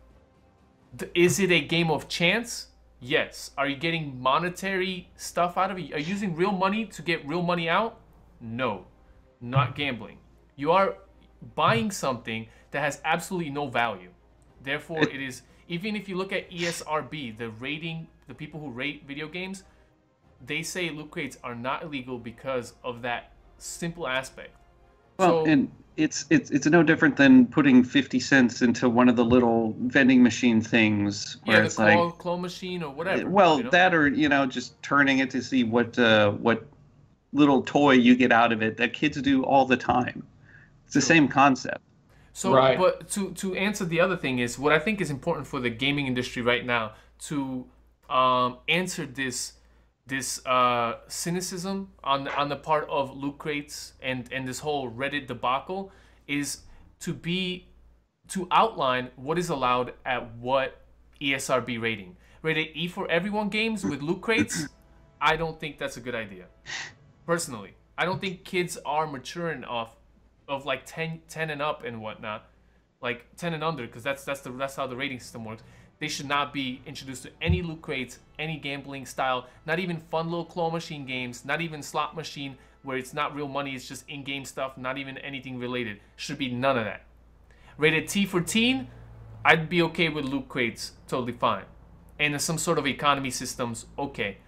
Is it a game of chance? Yes. Are you getting monetary stuff out of it? Are you using real money to get real money out? No. Not gambling. You are buying something that has absolutely no value. Therefore, it is, even if you look at ESRB, the rating, the people who rate video games, they say loot crates are not illegal because of that simple aspect. Well, and it's no different than putting 50 cents into one of the little vending machine things where it's like claw machine or whatever. Well, that or just turning it to see what little toy you get out of it. That kids do all the time. It's the same concept. So, right. But to answer the other thing is what I think is important for the gaming industry right now to answer this cynicism on the part of loot crates and this whole Reddit debacle is to outline what is allowed at what ESRB rating. Rated E for everyone games with loot crates, I don't think that's a good idea. Personally, I don't think kids are mature enough of like 10 and up and whatnot like 10 and under, because that's how the rating system works. They should not be introduced to any loot crates, any gambling style, not even fun little claw machine games, not even slot machine where it's not real money, it's just in-game stuff, not even anything related. Should be none of that. Rated T for teen, I'd be okay with loot crates, totally fine. And some sort of economy systems, okay.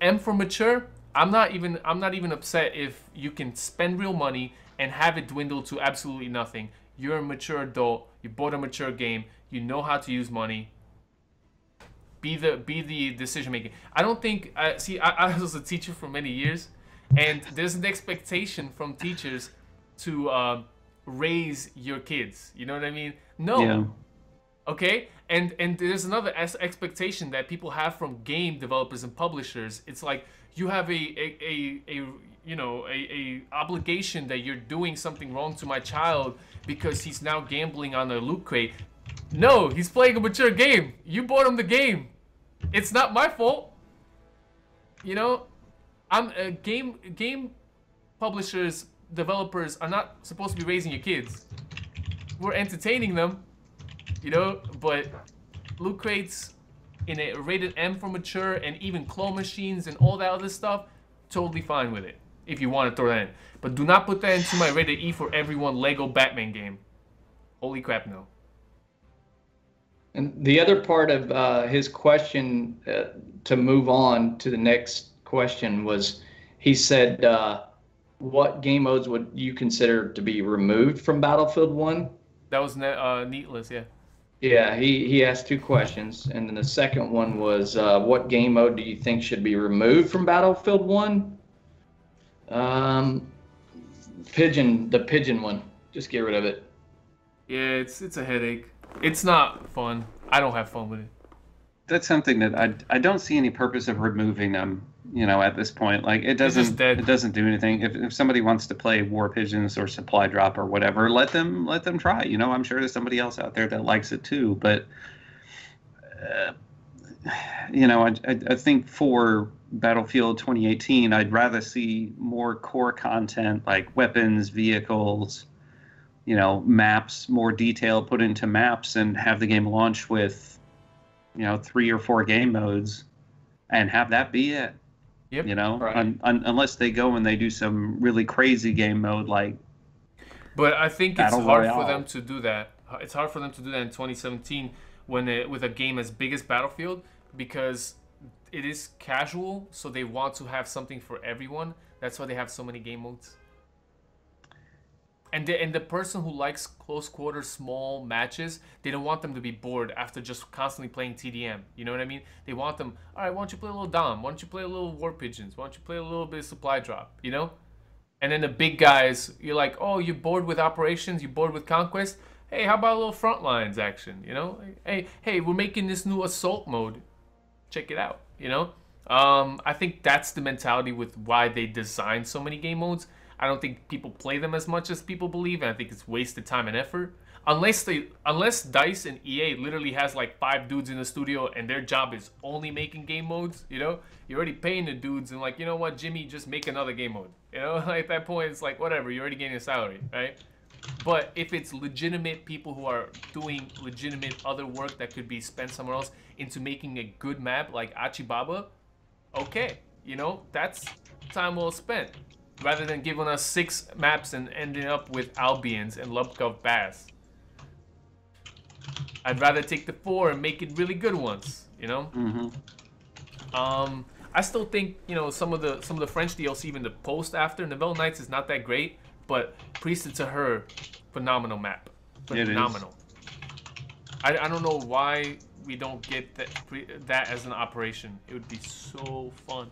M for mature, I'm not even upset if you can spend real money and have it dwindle to absolutely nothing. You're a mature adult, you bought a mature game, you know how to use money. Be the decision making. I don't think I was a teacher for many years, and there's an expectation from teachers to raise your kids. You know what I mean? No. Yeah. Okay? And there's another expectation that people have from game developers and publishers. It's like you have a obligation that you're doing something wrong to my child because he's now gambling on a loot crate. No, he's playing a mature game. You bought him the game. It's not my fault. You know, game publishers, developers are not supposed to be raising your kids. We're entertaining them, you know, but loot crates in a rated M for mature and even claw machines and all that other stuff, totally fine with it if you want to throw that in. But do not put that into my rated E for everyone Lego Batman game. Holy crap, no. And the other part of his question, to move on to the next question, was he said, what game modes would you consider to be removed from Battlefield 1? That was Neatless, yeah. Yeah, he asked two questions. And then the second one was, what game mode do you think should be removed from Battlefield 1? The pigeon one. Just get rid of it. Yeah, it's a headache. It's not fun. I don't have fun with it. That's something that I don't see any purpose of removing them, you know, at this point. Like it doesn't do anything. If somebody wants to play War Pigeons or Supply Drop or whatever, let them try. You know, I'm sure there's somebody else out there that likes it too. But you know, I think for Battlefield 2018, I'd rather see more core content like weapons, vehicles, you know, maps, more detail put into maps, and have the game launch with, you know, 3 or 4 game modes and have that be it. Yep. You know, right. Unless they go and they do some really crazy game mode like. But I think Battle it's hard Royale. for them to do that. It's hard for them to do that in 2017 with a game as big as Battlefield, because it is casual, so they want to have something for everyone. That's why they have so many game modes. And the person who likes close quarter small matches, they don't want them to be bored after just constantly playing TDM. You know what I mean? They want them, all right, why don't you play a little Dom? Why don't you play a little War Pigeons? Why don't you play a little bit of Supply Drop? You know? And then the big guys, you're like, oh, you're bored with Operations? You're bored with Conquest? Hey, how about a little Frontlines action? You know? Hey, we're making this new Assault mode. Check it out. You know? I think that's the mentality with why they designed so many game modes. I don't think people play them as much as people believe, and I think it's wasted time and effort. Unless DICE and EA literally has like 5 dudes in the studio and their job is only making game modes, you know? You're already paying the dudes and like, you know what, Jimmy, just make another game mode. You know, like at that point, it's like, whatever, you're already getting a salary, right? But if it's legitimate people who are doing legitimate other work that could be spent somewhere else into making a good map like Achibaba, okay, you know, that's time well spent. Rather than giving us 6 maps and ending up with Albions and Lubkov Bass. I'd rather take the 4 and make it really good ones, you know? Mm-hmm. I still think, you know, some of the French DLC, even the post after Novell Knights, is not that great, but Priestess to Her, phenomenal map. Phenomenal. I don't know why we don't get that as an operation. It would be so fun.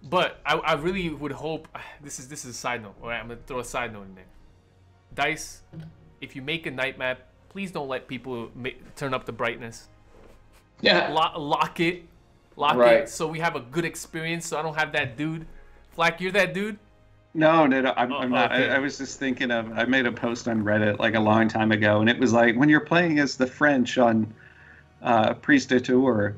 But I really would hope, this is a side note, alright? I'm gonna throw a side note in there. DICE, if you make a night map, please don't let people turn up the brightness. Yeah. Lock it, so we have a good experience. So I don't have that dude. Flak, you're that dude? No, I'm not. Okay. I was just thinking of, I made a post on Reddit like a long time ago, and it was like, when you're playing as the French on Priest de Tour,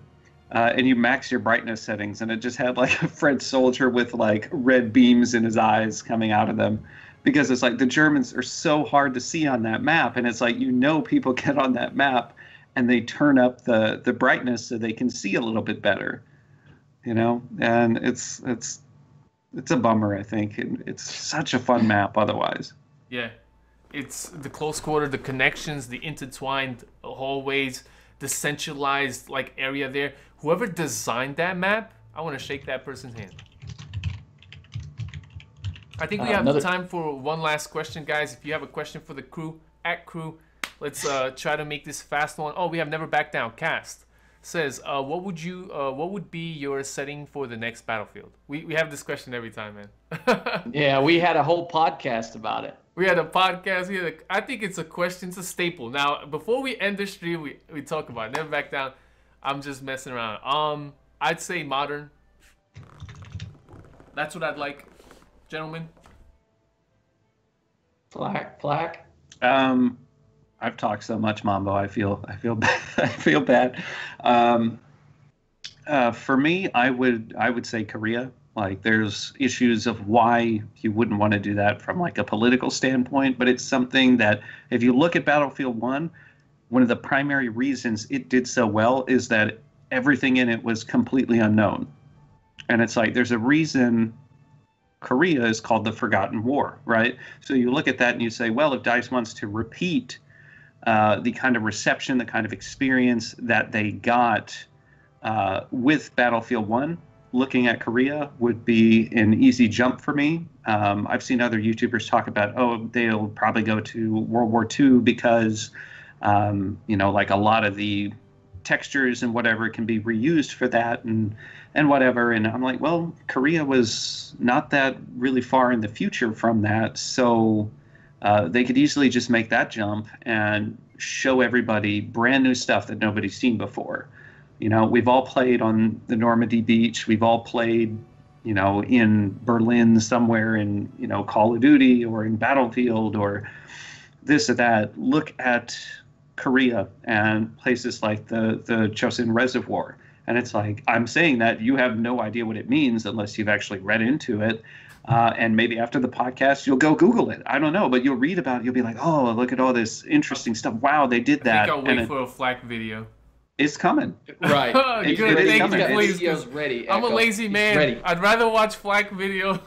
and you max your brightness settings, and it just had like a French soldier with like red beams in his eyes coming out of them. because it's like the Germans are so hard to see on that map, and it's like, you know, people get on that map and they turn up the brightness so they can see a little bit better, you know, and it's a bummer, I think. And it's such a fun map otherwise. Yeah, it's the close quarter, the connections, the intertwined hallways, the centralized like area there. Whoever designed that map, I want to shake that person's hand. I think we have time for one last question, guys. If you have a question for the crew, @crew, let's try to make this fast one. Oh, we have Never Back Down. Cast says, what would be your setting for the next Battlefield? We have this question every time, man. Yeah, we had a whole podcast about it. We had a podcast. I think it's a question. It's a staple. Now, before we end the stream, we talk about it. Never Back Down. I'm just messing around. I'd say modern. That's what I'd like, gentlemen. Flak. I've talked so much, Mambo. I feel bad. I feel bad. For me, I would say Korea. Like, there's issues of why you wouldn't want to do that from like a political standpoint, but it's something that if you look at Battlefield 1, one of the primary reasons it did so well is that everything in it was completely unknown. And it's like, there's a reason Korea is called the Forgotten War, right? So you look at that and you say, well, if DICE wants to repeat the kind of reception, the kind of experience that they got with Battlefield 1, looking at Korea would be an easy jump for me. I've seen other YouTubers talk about, oh, they'll probably go to World War II because, you know, like a lot of the textures and whatever can be reused for that and whatever. And I'm like, well, Korea was not that really far in the future from that. So they could easily just make that jump and show everybody brand new stuff that nobody's seen before. You know, we've all played on the Normandy beach. We've all played, you know, in Berlin somewhere in, you know, Call of Duty or in Battlefield or this or that. Look at Korea and places like the Chosin Reservoir. And it's like, I'm saying that you have no idea what it means unless you've actually read into it. And maybe after the podcast, you'll go Google it. I don't know, but you'll read about it. You'll be like, oh, look at all this interesting stuff. Wow, they did that. I think I'll wait for a Flak video. It's coming. Right. Good. Thank you, please. Video's ready. I'm a lazy man. Ready. I'd rather watch Flak video.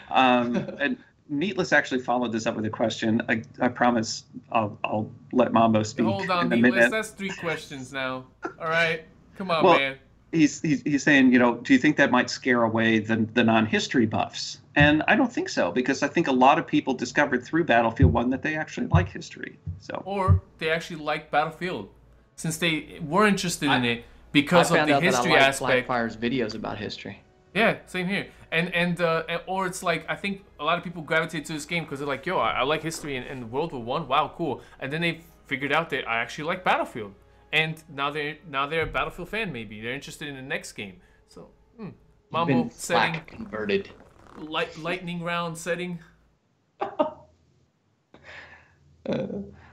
And Neatless actually followed this up with a question. I promise I'll let Mambo speak. Hold on, in a Neatless. minute. That's 3 questions now. All right. Come on, Well, man. He's saying, you know, do you think that might scare away the non-history buffs? And I don't think so, because I think a lot of people discovered through Battlefield 1 that they actually like history. So, or they actually like Battlefield, since they were interested in it because of the history aspect. Flakfire's videos about history. Yeah, same here. And or it's like, I think a lot of people gravitate to this game because they're like, yo, I like history and World War I. Wow, cool. And then they figured out that I actually like Battlefield. And now they're a Battlefield fan. Maybe they're interested in the next game. So, Mambo setting converted. Lightning round setting.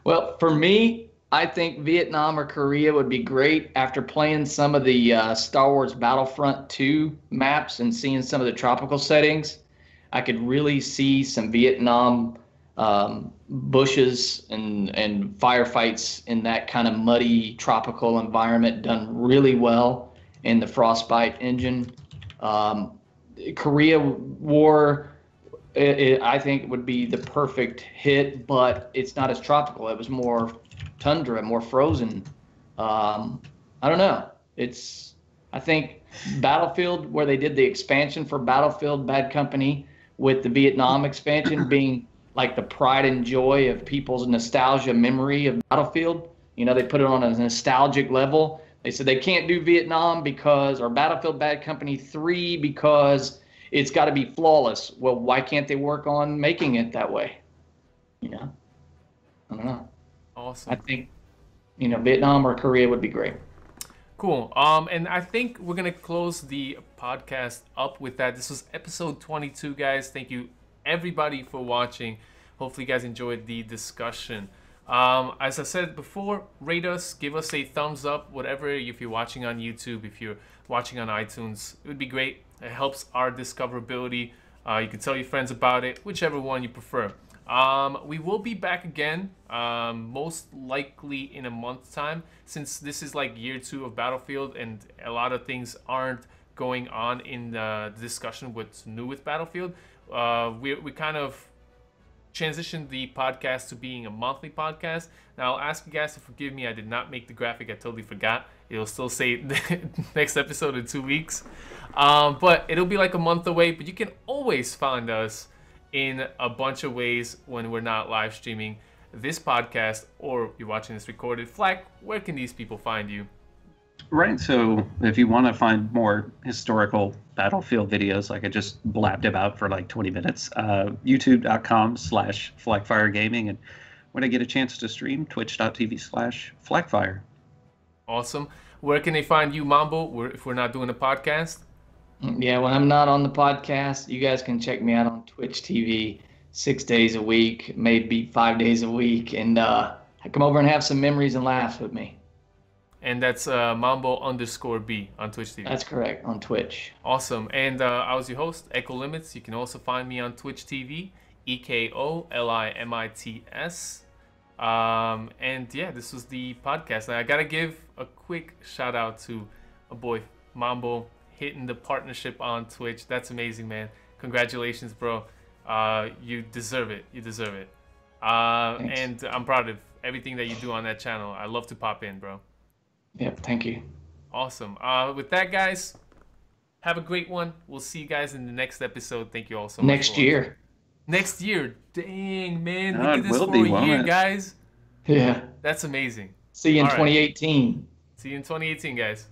Well, for me, I think Vietnam or Korea would be great. After playing some of the Star Wars Battlefront 2 maps and seeing some of the tropical settings, I could really see some Vietnam bushes and firefights in that kind of muddy tropical environment done really well in the Frostbite engine. Korea War, I think, would be the perfect hit, but it's not as tropical. It was more tundra, more frozen. I don't know. I think Battlefield, where they did the expansion for Battlefield Bad Company with the Vietnam expansion being like the pride and joy of people's nostalgia memory of Battlefield. You know, they put it on a nostalgic level. They said they can't do Vietnam or Battlefield Bad Company 3 because it's got to be flawless. Well, why can't they work on making it that way? You know, I don't know. Awesome. I think, you know, Vietnam or Korea would be great. Cool. And I think we're going to close the podcast up with that. This was episode 22, guys. Thank you, everybody, for watching. Hopefully you guys enjoyed the discussion. As I said before, rate us, give us a thumbs up, whatever. If you're watching on YouTube, if you're watching on iTunes, it would be great. It helps our discoverability. You can tell your friends about it, whichever one you prefer. We will be back again, most likely in a month's time, since this is like year 2 of Battlefield and a lot of things aren't going on in the discussion what's new with Battlefield. We kind of transitioned the podcast to being a monthly podcast. Now, I'll ask you guys to forgive me. I did not make the graphic. I totally forgot. It'll still say next episode in 2 weeks. But it'll be like a month away. But you can always find us in a bunch of ways when we're not live streaming this podcast or you're watching this recorded. Flak, where can these people find you? Right, so if you want to find more historical Battlefield videos like I just blabbed about for like 20 minutes, youtube.com/Flakfire Gaming, and when I get a chance to stream, twitch.tv/Flakfire. Awesome. Where can they find you, Mambo, if we're not doing a podcast? Yeah, when I'm not on the podcast, you guys can check me out on Twitch TV 6 days a week, maybe 5 days a week, and come over and have some memories and laughs with me. And that's Mambo_B on Twitch TV. That's correct, on Twitch. Awesome. And I was your host, Echo Limits. You can also find me on Twitch TV, EKOLIMITS. And yeah, this was the podcast. And I got to give a quick shout out to my boy, Mambo, hitting the partnership on Twitch. That's amazing, man. Congratulations, bro. You deserve it. You deserve it. And I'm proud of everything that you do on that channel. I love to pop in, bro. Yep, thank you. Awesome. With that, guys, have a great one. We'll see you guys in the next episode. Thank you all so much. Next year. Next year. Dang, man. No, Look at it this will for be, a won't year, it? guys. Yeah. That's amazing. See you in All right. 2018. See you in 2018, guys.